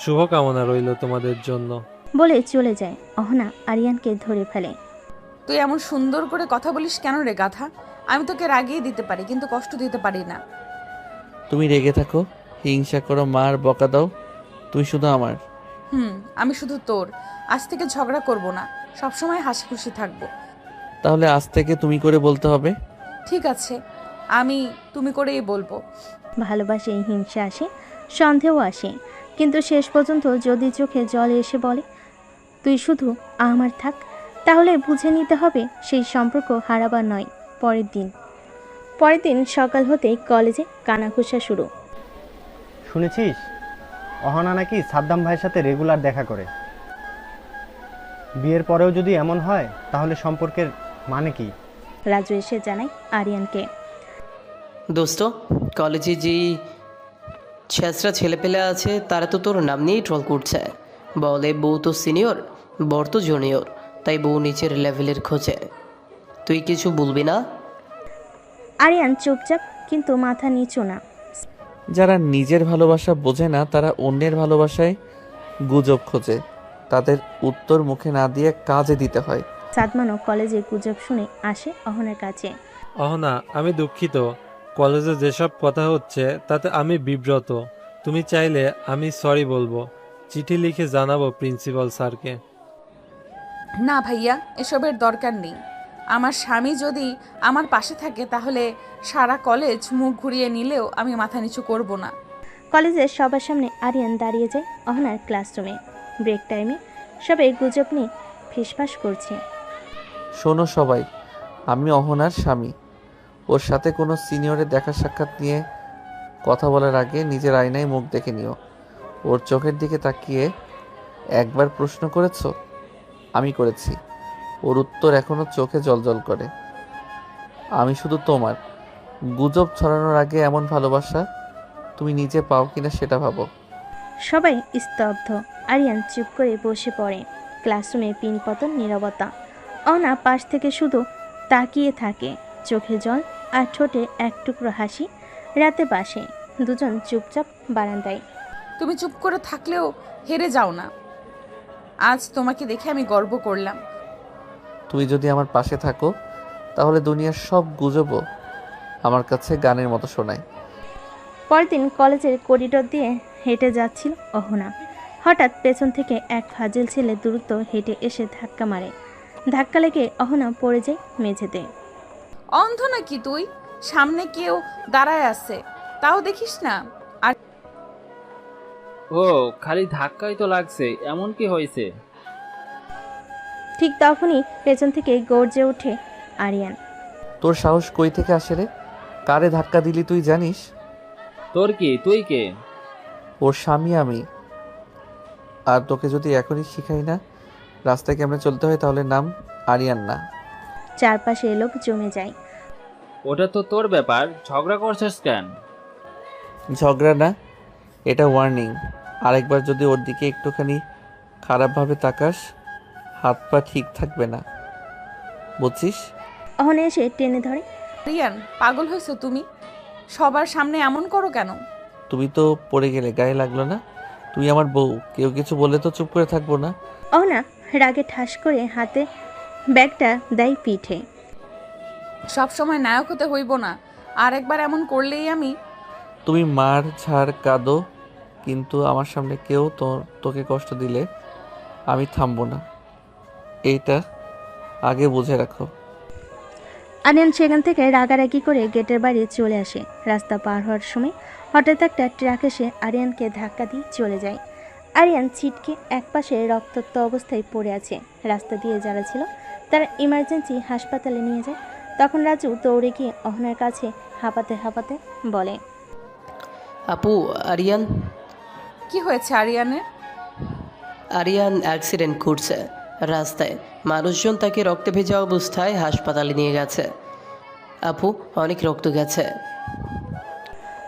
শুভকামনা রইল তোমাদের জন্য। বলে চলে যায়। অহনা আরিয়ানকে ধরে ফেলে। তুই এমন সুন্দর করে কথা বলিস কেন রে গাধা? আমি তোকে রাগিয়ে দিতে পারি কিন্তু কষ্ট দিতে পারি না। তুমি রেগে থাকো, হিংসা করো, মার বকা দাও, তুই শুধু আমার। আমি শুধু তোর। আজ থেকে ঝগড়া করব না, সবসময় হাসি খুশি থাকবো। তাহলে আজ থেকে তুমি করে বলতে হবে। ঠিক আছে, আমি তুমি করেই বলবো। ভালোবাসে হিংসা আসে, সন্দেহ আসে, কিন্তু শেষ পর্যন্ত যদি চোখে জল এসে বলে তুই শুধু আমার থাক, তাহলে বুঝে নিতে হবে সেই সম্পর্ক হারাবার নয়। পরের দিন সকাল হতেই কলেজে কানাঘুষা শুরু। শুনেছিস অহনা নাকি সাদ্দাম ভাইয়ের সাথে রেগুলার দেখা করে? বিয়ের পরেও যদি এমন হয় তাহলে সম্পর্কের মানে কি? রাজু এসে জানায় আরিয়ানকে। দোস্ত, কলেজে যেই ছেঁচড়া ছেলেপেলে আছে তারা তো তোর নাম নিয়েই ট্রল করছে। বলে বউ তো সিনিয়র, বর তো জুনিয়র, তাই বউ নিচের লেভেলের খোঁজে। তুই কিছু বলবি না? আরিয়ান চুপচাপ, কিন্তু মাথা নিচু না। যারা নিজের ভালোবাসা বোঝে না তারা অন্যের ভালোবাসায় গুজব খোঁজে, তাদের উত্তর মুখে না দিয়ে কাজে দিতে হয়। সাদমানও কলেজে গুজব শুনে আসে অহনার কাছে। অহনা, আমি দুঃখিত। কলেজে যেসব কথা হচ্ছে তাতে আমি বিব্রত। তুমি চাইলে আমি সরি বলবো, চিঠি লিখে জানাবো প্রিন্সিপাল স্যারকে। না ভাইয়া, এসবের দরকার নেই। আমার স্বামী যদি আমার পাশে থাকে তাহলে সারা কলেজ মুখ ঘুরিয়ে নিলেও আমি মাথা নিচু করব না। কলেজের সবার সামনে আরিয়ান দাঁড়িয়ে যায় অহনার ক্লাসরুমে। ব্রেক টাইমে সবাই গুজব নিয়ে ফিসফাস করছে। শোনো সবাই, আমি অহনার স্বামী। ওর সাথে কোনো সিনিয়রের দেখা সাক্ষাৎ নিয়ে কথা বলার আগে নিজের আয়নায় মুখ দেখে নিও। ওর চোখের দিকে তাকিয়ে একবার প্রশ্ন করেছো? আমি করেছি। ওর উত্তর এখনো চোখে জলজল করে। আমি শুধু তোমার। গুজব ছড়ানোর আগে এমন ভালোবাসা তুমি নিজে পাও কিনা সেটা ভাবো। সবাই স্তব্ধ। আরিয়ান চুপ করে বসে পড়ে। ক্লাসরুমে পিনপতন নীরবতা। অহনা পাশ থেকে শুধু তাকিয়ে থাকে, চোখে জল আর ঠোঁটে এক টুকরো হাসি। রাতে বাসে দুজন চুপচাপ বারান্দায়। তুমি চুপ করে থাকলেও হেরে যাও না। আজ তোমাকে দেখে আমি গর্ব করলাম। তুমি যদি আমার পাশে থাকো তাহলে দুনিয়ার সব গুজবও আমার কাছে গানের মতো শোনায়। পরদিন কলেজের করিডোর দিয়ে হেঁটে যাচ্ছিল অহনা। হঠাৎ পেছন থেকে এক ফাজিল ছেলে দ্রুত হেঁটে এসে ধাক্কা মারে। ধাক্কা লেগে অহনা পড়ে যায় মেঝেতে। অন্ধ নাকি তুই? সামনে কেউ দাঁড়ায় আছে, তাও দেখিস না? আর ও খালি ধাক্কাই তো লাগছে, এমন কি হয়েছে? ঠিক তখনই পেছন থেকে গর্জে ওঠে আরিয়ান। তোর সাহস কই থেকে আসে রে? কারে ধাক্কা দিলি তুই জানিস? তোর কি? তুই কে? ওর স্বামী আমি। আর তোকে যদি এখনই শিখাই না রাস্তায় কেমনে চলতে হয় তাহলে নাম আরিয়ান না। চারপাশে লোক জমে যায়। ওটা তো তোর ব্যাপার, ঝগড়া করছিস কেন? ঝগড়া না, এটা ওয়ার্নিং। আরেকবার যদি ওর দিকে একটুখানি খারাপভাবে তাকাস হাত পা ঠিক থাকবে না, বুঝছিস? অহনা এসে টেনে ধরে। রিয়ান, পাগল হয়েছো তুমি? সবার সামনে এমন করো কেন? তুমি তো পড়ে গেলে, গায়ে লাগলো না? তুই আমার বউ, কেউ কিছু বললে তো চুপ করে থাকবো না। অহনা রাগে ঠাস করে হাতে ব্যাগটা দেয় পিঠে। সব সময় নায়ক হতে হইব না, আর একবার এমন করলেই আমি। তুমি মার ঝাড় কাঁদো, কিন্তু আমার সামনে কেউ তোকে কষ্ট দিলে আমি থামবো না, এইটা আগে বুঝে রাখো। আরিয়ান সেখান থেকে রাগারাগি করে গেটের বাইরে চলে আসে। রাস্তা পার হওয়ার সময় হঠাৎ একটা ট্রাক এসে আরিয়ানকে ধাক্কা দিয়ে চলে যায়। আরিয়ান ছিটকে একপাশে রক্তাক্ত অবস্থায় পড়ে আছে। রাস্তা দিয়ে যারা ছিল তারা ইমার্জেন্সি হাসপাতালে নিয়ে যায়। তখন রাজু দৌড়ে গিয়ে অহনার কাছে হাঁপাতে হাঁপাতে বলে, আপু, আরিয়ান। কি হয়েছে আরিয়ানের? আরিয়ান অ্যাক্সিডেন্ট করছে রাস্তায়, মানুষজন তাকে রক্তে ভেজা অবস্থায় হাসপাতালে নিয়ে গেছে। আপু, অনেক রক্ত গেছে।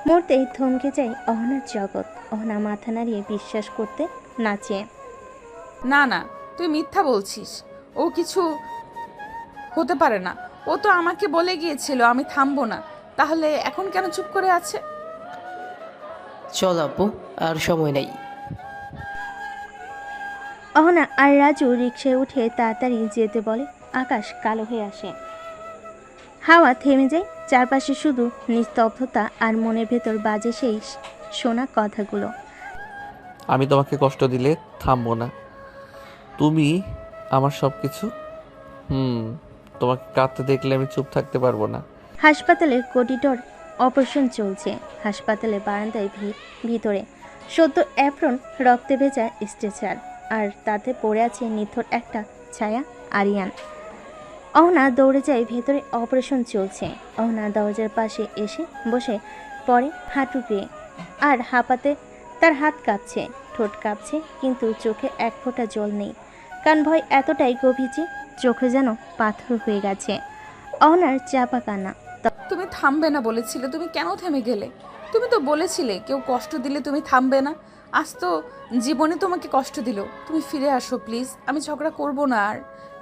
মুহূর্তেই থমকে যায় অহনার জগৎ। অহনা মাথা নাড়িয়ে বিশ্বাস করতে নাচে। না না, তুই মিথ্যা বলছিস, ও কিছু হতে পারে না। ও তো আমাকে বলে গিয়েছিল আমি থামবো না, তাহলে এখন কেন চুপ করে আছে? চল আপু, আর সময় নেই। অহনা আর রাজু রিকশায় উঠে তাড়াতাড়ি যেতে বলে। আকাশ কালো হয়ে আসে, হাওয়া থেমে যায়। চারপাশে শুধু নিস্তব্ধতা আর মনের ভেতর বাজে সেই শোনা কথাগুলো। আমি তোমাকে কষ্ট দিলে থামবো না, তুমি আমার সব কিছু। তোমাকে কাঁদতে দেখলে আমি চুপ থাকতে পারবো না। হাসপাতালের করিডোর অপারেশন চলছে। হাসপাতালের বারান্দায় ভিতরে সদ্য অ্যাপ্রন রক্তে ভেজা স্ট্রেচার, আর তাতে পড়ে আছে নিথর একটা ছায়া আরিয়ান। অহনা দৌড়ে যায় ভেতরে অপারেশন চলছে। অহনা দরজার পাশে এসে বসে পড়ে হাঁটু গিয়ে, আর হাঁপাতে তার হাত কাঁপছে, ঠোঁট কাঁপছে, কিন্তু চোখে এক ফোঁটা জল নেই। কান ভয় এতটাই গভীর যে চোখে যেন পাথর হয়ে গেছে। অহনার চাপা কান্না। তুমি থামবে না বলেছিলে, তুমি কেন থেমে গেলে? তুমি তো বলেছিলে কেউ কষ্ট দিলে তুমি থামবে না। আজ তো জীবনে তোমাকে কষ্ট দিল। তুমি ফিরে আসো প্লিজ, আমি ঝগড়া করব না আর,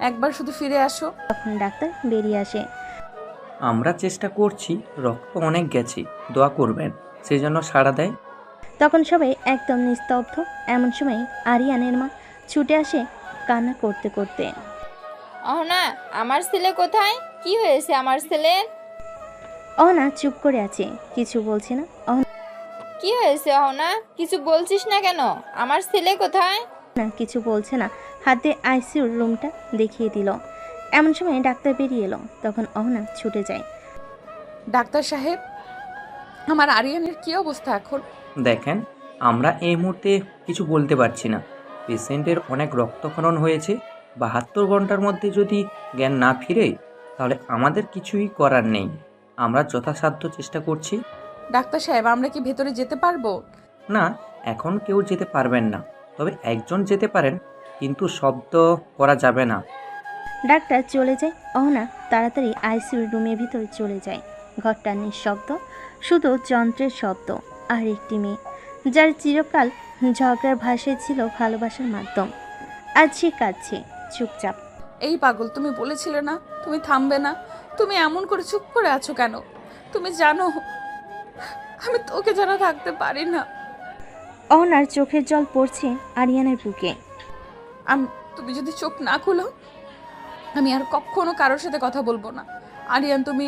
একবার শুধু ফিরে আসো। তখন ডাক্তার বেরিয়ে আসে। আমরা চেষ্টা করছি, রক্ত অনেক গেছে, দোয়া করবেন, সেই জন্য সাড়া দেয়। তখন সবাই একদম নিস্তব্ধ। এমন সময় আরিয়ানের মা ছুটে আসে কান্না করতে করতে। অহনা, আমার ছেলে কোথায়? কি হয়েছে আমার ছেলের? অহনা চুপ করে আছে, কিছু বলছে না। কি হয়েছে অহনা? কিছু বলছিস না কেন? আমার ছেলে কোথায়? না, কিছু বলছে না। হাতে আইসিইউর রুমটা দেখিয়ে দিল। এমন সময় ডাক্তার বেরিয়ে এলো। তখন অহনা ছুটে যায়। ডাক্তার সাহেব, আমার আরিয়ানের কি অবস্থা এখন? দেখেন, আমরা এই মুহূর্তে কিছু বলতে পারছি না। পেশেন্টের অনেক রক্তক্ষরণ হয়েছে। 72 ঘন্টার মধ্যে যদি জ্ঞান না ফিরে তাহলে আমাদের কিছুই করার নেই। আমরা যথাসাধ্য চেষ্টা করছি। ডাক্তার সাহেব, আমরা কি ভেতরে যেতে পারবো? না, এখন কেউ যেতে পারবেন না, তবে একজন যেতে পারেন, কিন্তু শব্দ করা যাবে না। ডাক্তার চলে যায়। অহনা তাড়াতাড়ি আইসিইউর রুমের ভিতরে চলে যায়। ঘরটা নিঃশব্দ, শুধু যন্ত্রের শব্দ। আর একটি মেয়ে, যার চিরকাল ঝগড়ার ভাষায় ছিল ভালোবাসার মাধ্যম, আজ সে কাঁদছে চুপচাপ। এই পাগল, তুমি বলেছিলে না তুমি থামবে না? তুমি এমন করে চুপ করে আছো কেন? তুমি জানো আমি তোকে জানা থাকতে পারি না। অহনার চোখের জল পড়ছে আরিয়ানের বুকে। তুমি যদি চোখ না খুলো আমি আর কখনো কারোর সাথে কথা বলবো না। আরিয়ান, তুমি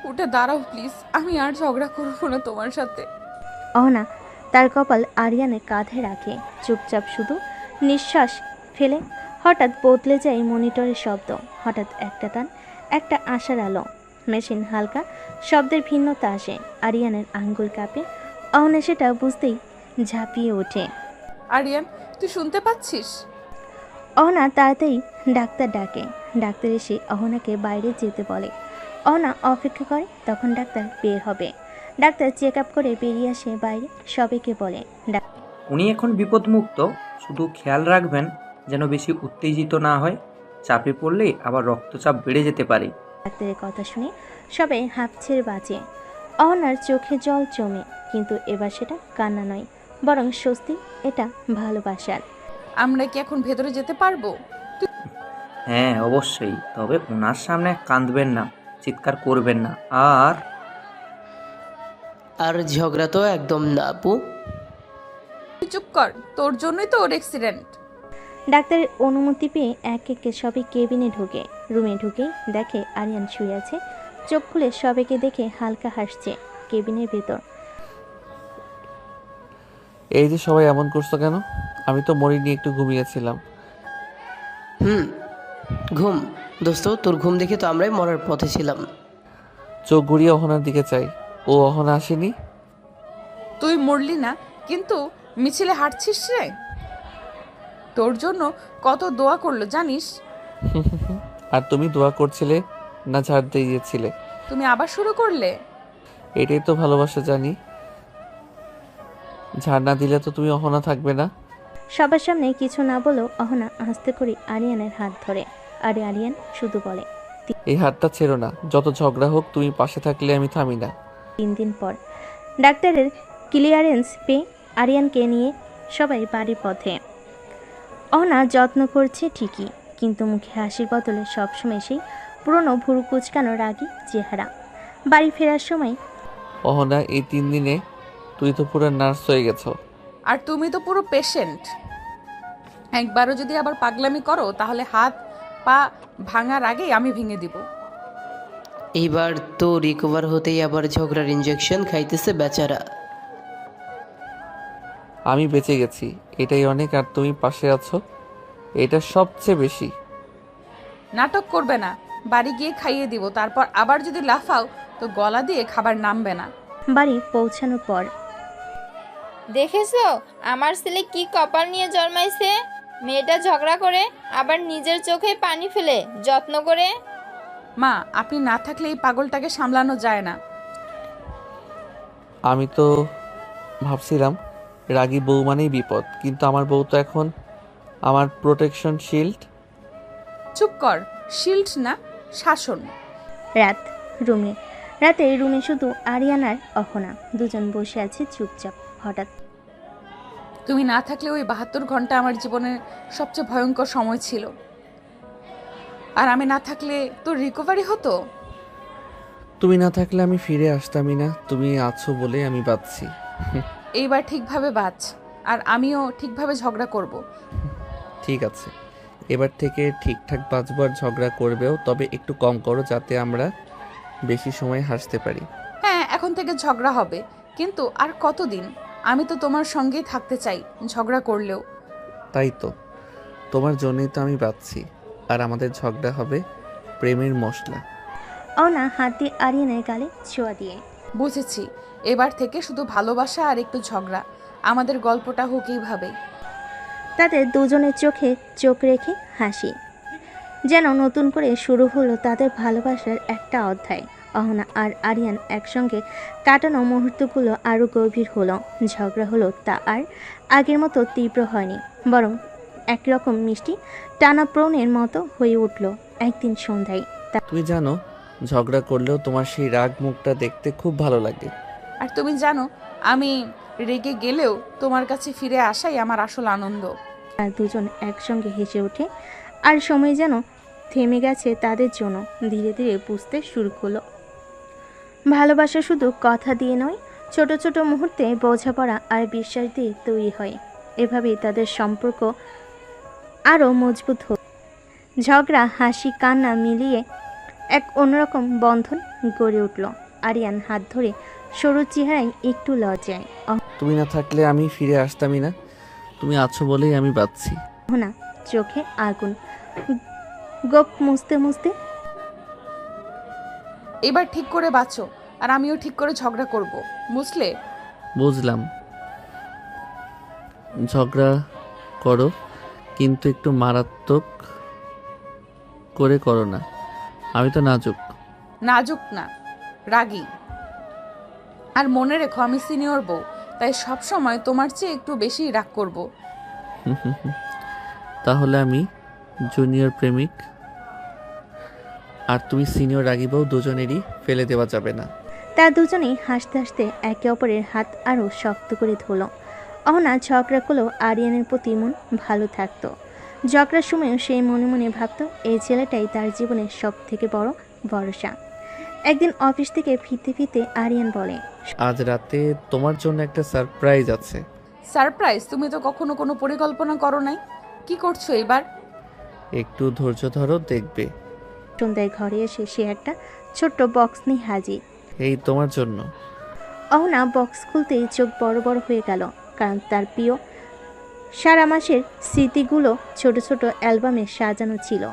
উঠে দাঁড়াও প্লিজ। আমি আর ঝগড়া করবো না তোমার সাথে। অহনা তার কপাল আরিয়ানের কাঁধে রাখে, চুপচাপ শুধু নিঃশ্বাস ফেলে। হঠাৎ বদলে যায় মনিটরের শব্দ। হঠাৎ একটা টান, একটা আশার আলো। মেশিন হালকা শব্দের ভিন্নতা আসে। আরিয়ানের আঙ্গুল কাঁপে। অহনা সেটা বুঝতেই ঝাঁপিয়ে ওঠে। আরিয়ান, তুই শুনতে পাচ্ছিস? অহনা তাড়াতাড়ি ডাক্তার ডাকে। ডাক্তার এসে অহনাকে বাইরে যেতে বলে। অহনা অপেক্ষা করে, তখন ডাক্তার বের হবে। ডাক্তার চেক আপ করে বেরিয়ে আসে বাইরে, সবাইকে বলে উনি এখন বিপদমুক্ত, শুধু খেয়াল রাখবেন যেন বেশি উত্তেজিত না হয়। চাপে পড়লে আবার রক্তচাপ বেড়ে যেতে পারে। ডাক্তারের কথা শুনে সবাই হাঁপ ছেড়ে বাঁচে। অহনার চোখে জল জমে, কিন্তু এবার সেটা কান্না নয়, বরং স্বস্তি। এটা ভালোবাসার। আমরা কি এখন ভেতরে যেতে পারবো? হ্যাঁ অবশ্যই, তবে ওনার সামনে কাঁদবেন না, চিৎকার করবেন না। আর আর ঝগড়া তো একদম না আপু। তুই চুপ কর, তোর জন্যই তো ওর অ্যাক্সিডেন্ট। ডাক্তারের অনুমতি পেয়ে এক একে সবাই কেবিনে ঢুকে। রুমে ঢুকেই দেখে আরিয়ান শুয়ে আছে। চোখ খুলে সবাইকে দেখে হালকা হাসছে। কেবিনের ভেতর এই যে সবাই এমন করছো কেন? আমি তো মরিনি, একটু ঘুমিয়েছিলাম। ঘুম? দোস্ত, তোর ঘুম দেখে তো আমরাই মরার পথে ছিলাম। চোখ ঘুরিয়ে অহনার দিকে চাই। ও অহনা আসেনি। তুই মরলি না, কিন্তু মিছিলে হাঁটছিস রে। তোর জন্য কত দোয়া করলো জানিস? আর তুমি দোয়া করছিলে না ঝাড় দিয়েছিলে? তুমি আবার শুরু করলে। এটাই তো ভালোবাসা জানি। ঝাড় না দিলে তো তুমি অহনা থাকবে না। সবার সামনে কিছু না বলেও অহনা আস্তে করে আরিয়ানের হাত ধরে। আর আরিয়ান শুধু বলে, এই হাতটা ছেড়ো না, যত ঝগড়া হোক তুমি পাশে থাকলে আমি থামি না। 3 দিন পর ডাক্তারের ক্লিয়ারেন্স পেয়ে আরিয়ানকে নিয়ে সবাই বাড়ির পথে। অহনা যত্ন করছে ঠিকই, কিন্তু মুখে হাসির বদলে সবসময় সেই পুরনো ভুরু কুচকানো রাগী চেহারা। বাড়ি ফেরার সময় অহনা, এই 3 দিনে তুই তো পুরো নার্স হয়ে গেছো। আর তুমি তো পুরো পেশেন্ট। একবারও যদি আবার পাগলামি করো তাহলে হাত পা ভাঙার আগেই আমি ভেঙে দিব। এইবার তো রিকভার হতেই আবার ঝগড়ার ইনজেকশন খাইতেছে বেচারা। আমি বেঁচে গেছি, এটাই অনেক। আর তুমি পাশে আছো, এটা সবচেয়ে বেশি। নাটক করবে না, বাড়ি গিয়ে খাইয়ে দিব। তারপর আবার যদি লাফাও তো গলা দিয়ে খাবার নামবে না। বাড়ি পৌঁছানোর পর দেখেছো আমার ছেলে কি কপাল নিয়ে জন্মাইছে? মেয়েটা ঝগড়া করে আবার নিজের চোখে পানি ফেলে যত্ন করে। মা, আপনি না থাকলে এই পাগলটাকে সামলানো যায় না। আমি তো ভাবছিলাম রাগী বউ মানেই বিপদ, কিন্তু আমার বউ তো এখন আমার প্রোটেকশন শিল্ড। চুপ কর, শিল্ড না, শাসন। রাতে রুমে শুধু আরিয়ান আর অহনা দুজন বসে আছে চুপচাপ। হঠাৎ তুমি না থাকলে ওই 72 ঘন্টা আমার জীবনের সবচেয়ে ভয়ঙ্কর সময় ছিল। আর আমি না থাকলে তোর রিকভারি হতো। তুমি না থাকলে আমি ফিরে আসতামই না। তুমি আছো বলে আমি বাঁচছি। এইবার ঠিকভাবে বাঁচ, আর আমিও ঠিকভাবে ঝগড়া করব। ঠিক আছে, এবার থেকে ঠিকঠাক বাঁচবো। আর ঝগড়া করবেও, তবে একটু কম করো, যাতে আমরা বেশি সময় হাসতে পারি। হ্যাঁ, এখন থেকে ঝগড়া হবে, কিন্তু আর কতদিন? আমি তো তোমার সঙ্গেই থাকতে চাই, ঝগড়া করলেও। তাই তো, তোমার জন্যই তো আমি বাঁচছি। আর আমাদের ঝগড়া হবে প্রেমের মশলা। অহনা হাত দিয়ে আরিয়ানের গালে ছোঁয়া দিয়ে, বুঝেছি, এবার থেকে শুধু ভালোবাসা আর একটু ঝগড়া। আমাদের গল্পটা হোক এইভাবেই। তাদের দুজনের চোখে চোখ রেখে হাসি, যেন নতুন করে শুরু হলো তাদের ভালোবাসার একটা অধ্যায়। অহনা আর আরিয়ান একসঙ্গে কাটানো মুহূর্তগুলো আরও গভীর হলো। ঝগড়া হলো তা আর আগের মতো তীব্র হয়নি, বরং একরকম মিষ্টি টানাপ্রণের মতো হয়ে উঠল একদিন সন্ধ্যায়। তুমি জানো, ঝগড়া করলেও তোমার সেই রাগ মুখটা দেখতে খুব ভালো লাগে। আর তুমি জানো, আমি রেগে গেলেও তোমার কাছে ফিরে আসাই আমার আসল আনন্দ। আর দুজন একসঙ্গে হেসে ওঠে, আর সময় যেন থেমে গেছে তাদের জন্য। ধীরে ধীরে বুঝতে শুরু করলো ভালোবাসা শুধু কথা দিয়ে নয়, ছোট ছোট মুহূর্তে বোঝাপড়া আর বিশ্বাস দিয়ে তৈরি হয়। এভাবেই তাদের সম্পর্ক আরও মজবুত হয়। ঝগড়া, হাসি, কান্না মিলিয়ে এক অন্যরকম বন্ধন গড়ে উঠল। আরিয়ান হাত ধরে সরু চেহারায় একটু লজ্জায়। তুমি না থাকলে আমি ফিরে আসতামই না। তুমি আছো বলেই আমি বাঁচছি। অহনা চোখে আগুন, গোপ মুছতে মুছতে, এবার ঠিক করে বাঁচো, আর আমিও ঠিক করে ঝগড়া করব, বুঝলে? বুঝলাম। ঝগড়া করো, কিন্তু একটু মারাত্মক করে করো না। আমি তো নাজুক। নাজুক না, রাগী। আর মনে রেখো আমি সিনিয়র বউ, তাই সব সময় তোমার চেয়ে একটু বেশি রাগ করব। তাহলে আমি জুনিয়র প্রেমিক আর তুমি সিনিয়র রাগী বউ, দুজনেরই ফেলে দেওয়া যাবে না। তারা দুজনেই হাসতে হাসতে একে অপরের হাত আরও শক্ত করে ধরল। অহনা ঝগড়া করলেও আরিয়ানের প্রতি মন ভালো থাকতো। ঝগড়ার সময়ও সেই মনে মনে ভাবত এই ছেলেটাই তার জীবনের সব থেকে বড় ভরসা। একদিন অফিস থেকে ফিরতে ফিরতে আরিয়ান বলে, আজ রাতে তোমার জন্য একটা সারপ্রাইজ আছে। সারপ্রাইজ? তুমি তো কখনো কোনো পরিকল্পনা করো নাই, কি করছো এবার? একটু ধৈর্য ধরো, দেখবে। সন্ধ্যায় ঘরে এসে সে একটা ছোট্ট বক্স নিয়ে হাজির। এই তোমার জন্য। অহনা বক্স খুলতেই চোখ বড় বড় হয়ে গেল, কারণ তার প্রিয় সারা মাসের স্মৃতিগুলো ছোট ছোট অ্যালবামে সাজানো ছিল।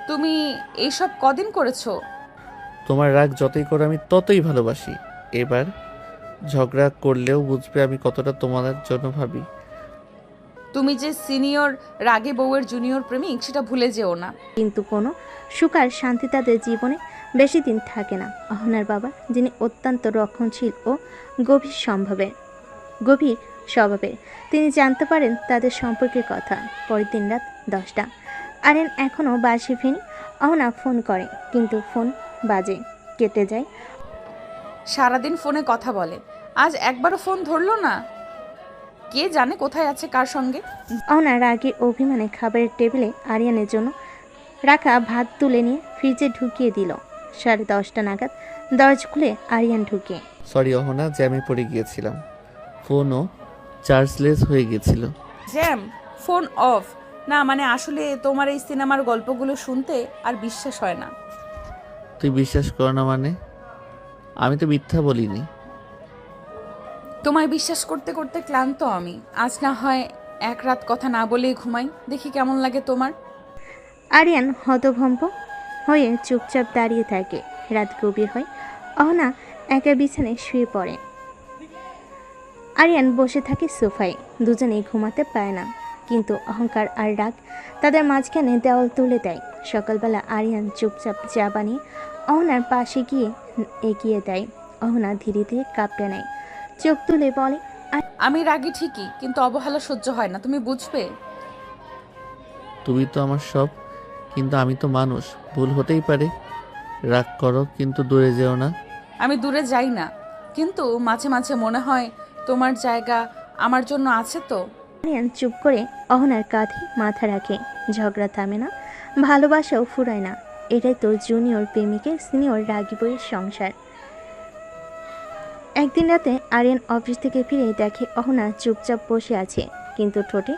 তুমি এইসব কদিন করেছো? তোমার রাগ যতই করে আমি ততই ভালোবাসি। এবার ঝগড়া করলেও বুঝবে আমি কতটা তোমাদের জন্য ভাবি। তুমি যে সিনিয়র রাগে বউয়ের জুনিয়র প্রেমিক সেটা ভুলে যেও না। কিন্তু কোনো সুখ আর শান্তি তাদের জীবনে বেশি দিন থাকে না। অহনার বাবা, যিনি অত্যন্ত রক্ষণশীল ও গভীর স্বভাবের, তিনি জানতে পারেন তাদের সম্পর্কের কথা। পরের দিন রাত 10টা। আরিয়ান এখনও বাসি ফেনি। অহনা ফোন করে, কিন্তু ফোন বাজে, কেটে যায়। সারাদিন ফোনে কথা বলে, আজ একবারও ফোন ধরলো না। কে জানে কোথায় আছে, কার সঙ্গে। অহনা রাগে অভিমানে খাবারের টেবিলে আরিয়ানের জন্য রাখা ভাত তুলে নিয়ে ফ্রিজে ঢুকিয়ে দিল। 10:30 নাগাদ দরজা খুলে আরিয়ান ঢুকে। সরি অহনা, জ্যামে পড়ে গিয়েছিলাম। ফোনও চার্জলেস হয়ে গিয়েছিল। জ্যাম? Phone off? না মানে আসলে তোমার এই সিনেমার গল্পগুলো শুনতে আর বিশ্বাস হয় না। তুই বিশ্বাস কর না মানে? আমি তো মিথ্যা বলিনি। তোমায় বিশ্বাস করতে করতে ক্লান্ত আমি। আজ না হয় এক রাত কথা না বলেই ঘুমাই, দেখি কেমন লাগে তোমার। আরিয়ান হতভম্ব হয়ে চুপচাপ দাঁড়িয়ে থাকে। রাত গভীর হয়। অহনা একা বিছানায় শুয়ে পড়ে। আরিয়ান বসে থাকে সোফায়। দুজনেই ঘুমাতে পায় না, কিন্তু অহংকার আর রাগ তাদের মাঝখানে দেওয়াল তুলে দেয়। সকালবেলা আরিয়ান চুপচাপ চা বানিয়ে অহনার পাশে গিয়ে এগিয়ে দেয়। অহনা ধীরে ধীরে কাঁপতে নেয়, চোখ তুলে বলে, আমি রাগী ঠিকই, কিন্তু অবহেলা সহ্য হয় না, তুমি বুঝবে। তুমি তো আমার সব, কিন্তু আমি তো মানুষ, ভুল হতেই পারে। রাগ করো, কিন্তু দূরে যেও না। আমি দূরে যাই না, কিন্তু মাঝে মাঝে মনে হয় তোমার জায়গা আমার জন্য আছে তো। আরিয়ান চুপ করে অহনার কাঁধে মাথা রাখে। ঝগড়া থামে না, ভালোবাসাও ফুরায় না। এটাই তো জুনিয়র প্রেমিকের সিনিয়র রাগী বইয়ের সংসার। একদিন রাতে আরিয়ান অফিস থেকে ফিরে দেখে অহনা চুপচাপ বসে আছে, কিন্তু ঠোঁটে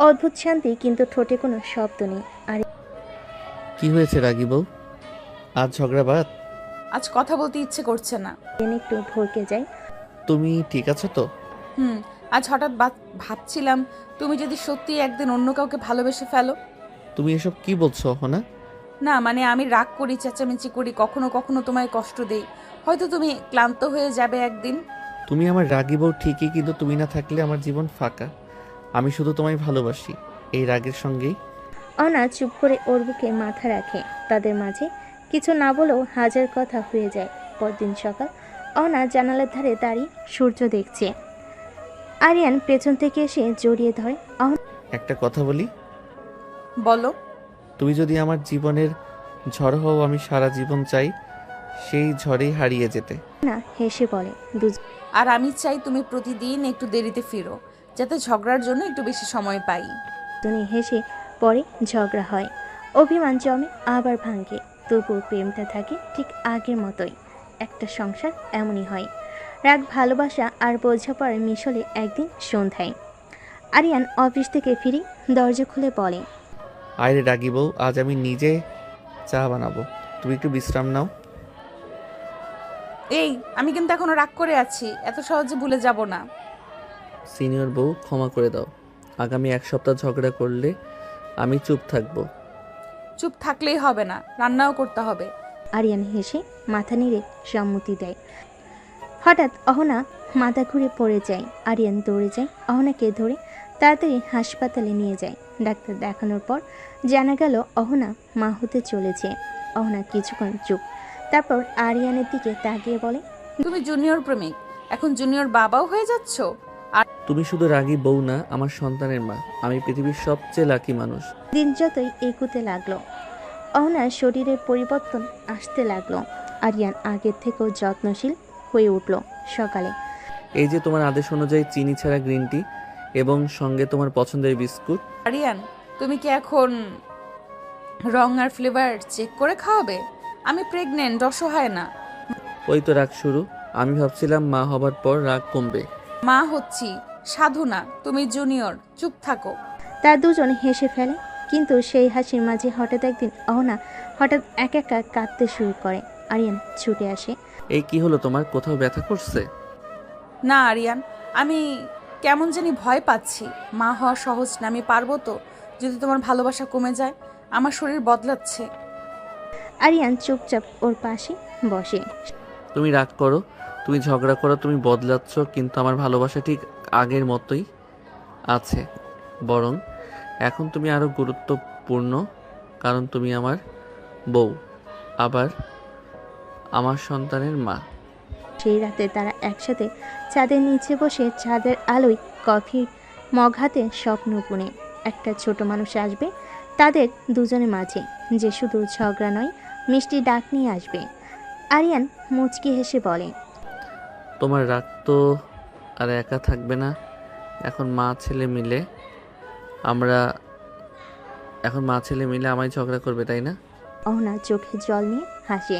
অদ্ভুত শান্তি, কিন্তু ঠোঁটে কোনো শব্দ নেই। আর কি হয়েছে রাগী বউ? আজ ঝগড়া বাদ? আজ কথা বলতে ইচ্ছে করছে না। একটু ভরকে যায়। তুমি ঠিক আছো তো? আজ হঠাৎ ভাবছিলাম তুমি যদি সত্যি একদিন অন্য কাউকে ভালোবেসে ফেলো। তুমি এসব কি বলছো অহনা? না মানে আমি রাগ করি, চেঁচামেচি করি, কখনো কখনো তোমায় কষ্ট দেই। হয়তো তুমি ক্লান্ত হয়ে যাবে একদিন। তুমি আমার রাগী বউ ঠিকই, কিন্তু তুমি না থাকলে আমার জীবন ফাঁকা। আমি শুধু তোমায় ভালোবাসি, এই রাগের সঙ্গেই। অহনা চুপ করে ওর বুকে মাথা রাখে। তাদের মাঝে কিছু না বলেও হাজার কথা হয়ে যায়। পরদিন সকাল, অহনা জানালার ধারে দাঁড়িয়ে সূর্য দেখছে। আরিয়ান পেছন থেকে এসে জড়িয়ে ধরে। একটা কথা বলি? বলো। তুমি যদি আমার জীবনের ঝড় হও, আমি সারা জীবন চাই সেই ঝড়েই হারিয়ে যেতে। না হেসে বলে, আর আমি চাই তুমি প্রতিদিন একটু দেরিতে ফিরো, যাতে ঝগড়ার জন্য একটু বেশি সময় পাই। তুমি হেসে পরে ঝগড়া হয়, অভিমান জমে, আবার ভাঙে, তবুও প্রেমটা থাকে ঠিক আগের মতোই। একটা সংসার এমনই হয়, রাগ, ভালোবাসা আর বোঝাপড়ার মিশলে। একদিন সন্ধ্যায় আরিয়ান অফিস থেকে ফিরে দরজা খুলে বলে, আরে রাগি বউ, আজ আমি নিজে চা বানাবো, তুমি একটু বিশ্রাম নাও। এই, আমি কিন্তু এখনো রাগ করে আছি, এত সহজে ভুলে যাব না। সিনিয়র বউ, ক্ষমা করে দাও। আগামী 1 সপ্তাহ ঝগড়া করলে আমি চুপ থাকবো। চুপ থাকলেই হবে না, রান্নাও করতে হবে। আরিয়ান হেসে মাথা নেড়ে সম্মতি দেয়। হঠাৎ অহনা মাথা ঘুরে পড়ে যায়। আরিয়ান দৌড়ে যায়, অহনাকে ধরে তাড়াতাড়ি হাসপাতালে নিয়ে যায়। ডাক্তার দেখানোর পর জানা গেল অহনা মা হতে চলেছে। অহনা কিছুক্ষণ চুপ, তারপর আরিয়ানের দিকে তাকিয়ে বলে, তুমি জুনিয়র প্রেমিক, এখন জুনিয়র বাবাও হয়ে যাচ্ছ। আর তুমি শুধু রাগী বউ না, আমার সন্তানের মা। আমি পৃথিবীর সবচেয়ে লাকি মানুষ। দিন যতই এগুতে লাগলো, অহনার শরীরের পরিবর্তন আসতে লাগলো। আরিয়ান আগের থেকেও যত্নশীল হয়ে উঠল। সকালে এই যে তোমার আদেশ অনুযায়ী চিনি ছাড়া গ্রিন টি এবং সঙ্গে তোমার পছন্দের বিস্কুট। আরিয়ান, তুমি কি এখন রং আর ফ্লেভার চেক করে খাওয়াবে? আমি প্রেগনেন্ট, অসহায় না। ওই তো রাগ শুরু। আমি ভাবছিলাম মা হবার পর রাগ কমবে। মা হচ্ছি, সাধু না। তুমি জুনিয়র, চুপ থাকো। তার দুজন হেসে ফেলে, কিন্তু সেই হাসির মাঝে হঠাৎ একদিন অহনা হঠাৎ একা কাঁদতে শুরু করে। আরিয়ান ছুটে আসে। এই কি হলো তোমার, কোথাও ব্যথা করছে? না আরিয়ান, আমি কেমন জানি ভয় পাচ্ছি। মা হওয়া সহজ না, আমি পারবো তো? যদি তোমার ভালোবাসা কমে যায়, আমার শরীর বদলাচ্ছে। আরিয়ান চুপচাপ ওর পাশে বসে। তুমি রাগ করো, তুমি ঝগড়া করো, তুমি বদলাচ্ছ, কিন্তু আমার ভালোবাসা ঠিক আগের মতোই আছে। বরং এখন তুমি আরো গুরুত্বপূর্ণ, কারণ তুমি আমার বউ, আবার আমার সন্তানের মা। সেই রাতে তারা একসাথে চাঁদের নিচে বসে চাঁদের আলোয় কফি মগ হাতে স্বপ্ন বুনে একটা ছোট মানুষ আসবে তাদের দুজনের মাঝে, যে শুধু ঝগড়া নয়, মিষ্টি ডাক নিয়ে আসবে। আরিয়ান মুচকি হেসে বলে, তোমার রাগ তো আর একা থাকবে না। এখন মা ছেলে মিলে আমায় ঝগড়া করবে, তাই না? অহনা চোখে জল নিয়ে হাসে।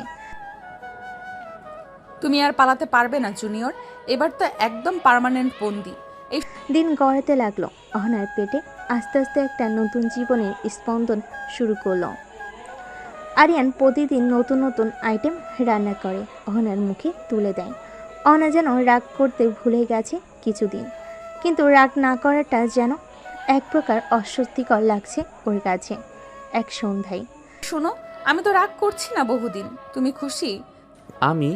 তুমি আর পালাতে পারবে না জুনিয়র, এবার তো একদম পার্মানেন্ট বন্দি। এই দিন গড়াতে লাগলো। অহনার পেটে আস্তে আস্তে একটা নতুন জীবনের স্পন্দন শুরু করলো। আরিয়ান প্রতিদিন নতুন নতুন আইটেম রান্না করে অহনার মুখে তুলে দেয়। অহনা যেন রাগ করতে ভুলে গেছে কিছুদিন, কিন্তু রাগ না করাটা যেন এক প্রকার অস্বস্তিকর লাগছে ওর কাছে। এক সন্ধ্যায়, শোনো, আমি তো রাগ করছি না বহুদিন। তুমি খুশি? আমি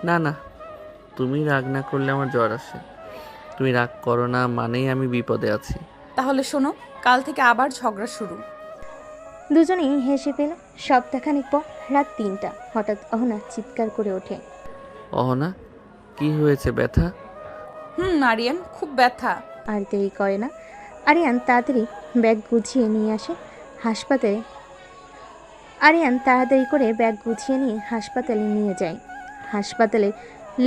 না, তুমি রাগ না করলে আমার জ্বর আসে। তুমি রাগ করো না মানেই আমি বিপদে আছি। তাহলে শোনো, কাল থেকে আবার ঝগড়া শুরু। দুজনেই হেসে পেল। সপ্তাহখানিক পর রাত 3টা, হঠাৎ অহনা চিৎকার করে ওঠে। অহনা, কি হয়েছে, ব্যথা? আরিয়ান, খুব ব্যথা। আর দেরি করে না, আরিয়ান তাড়াতাড়ি ব্যাগ গুছিয়ে নিয়ে আসে হাসপাতালে। আরিয়ান তাড়াতাড়ি করে ব্যাগ গুছিয়ে নিয়ে হাসপাতালে নিয়ে যায়। হাসপাতালে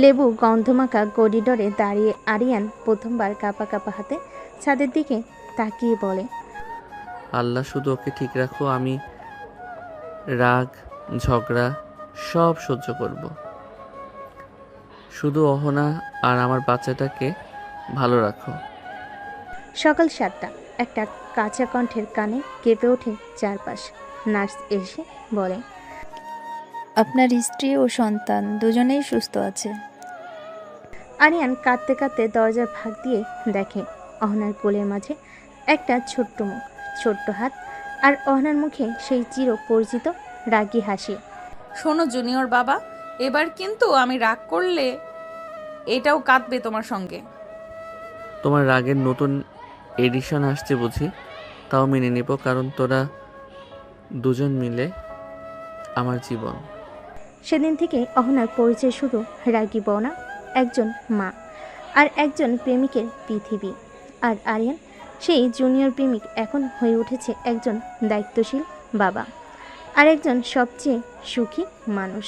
লেবু গন্ধমাখা করিডোরে দাঁড়িয়ে আরিয়ান প্রথমবার কাঁপা কাঁপা হাতে ছাদের দিকে তাকিয়ে বলে, আল্লাহ শুধু ওকে ঠিক রাখো। আমি রাগ ঝগড়া সব সহ্য করব, শুধু অহনা আর আমার বাচ্চাটাকে ভালো রাখো। সকাল 7টা, একটা কাঁচা কণ্ঠের কানে কেঁপে ওঠে চারপাশ। নার্স এসে বলে, আপনার স্ত্রী ও সন্তান দুজনেই সুস্থ আছে। আরিয়ান কাঁদতে কাঁদতে দরজার ফাঁক দিয়ে দেখে অহনার কোলের মাঝে একটা ছোট্ট মুখ, ছোট্ট হাত, আর অহনার মুখে সেই চির পরিচিত রাগী হাসি। শোনো জুনিয়র বাবা, এবার কিন্তু আমি রাগ করলে এটাও কাঁদবে তোমার সঙ্গে। তোমার রাগের নতুন এডিশন আসছে বুঝি? তাও মেনে নেব, কারণ তোরা দুজন মিলে আমার জীবন। সেদিন থেকে অহনার পরিচয় শুধু রাগী বউ না, একজন মা আর একজন প্রেমিকের পৃথিবী। আর আরিয়ান সেই জুনিয়র প্রেমিক এখন হয়ে উঠেছে একজন দায়িত্বশীল বাবা আর একজন সবচেয়ে সুখী মানুষ।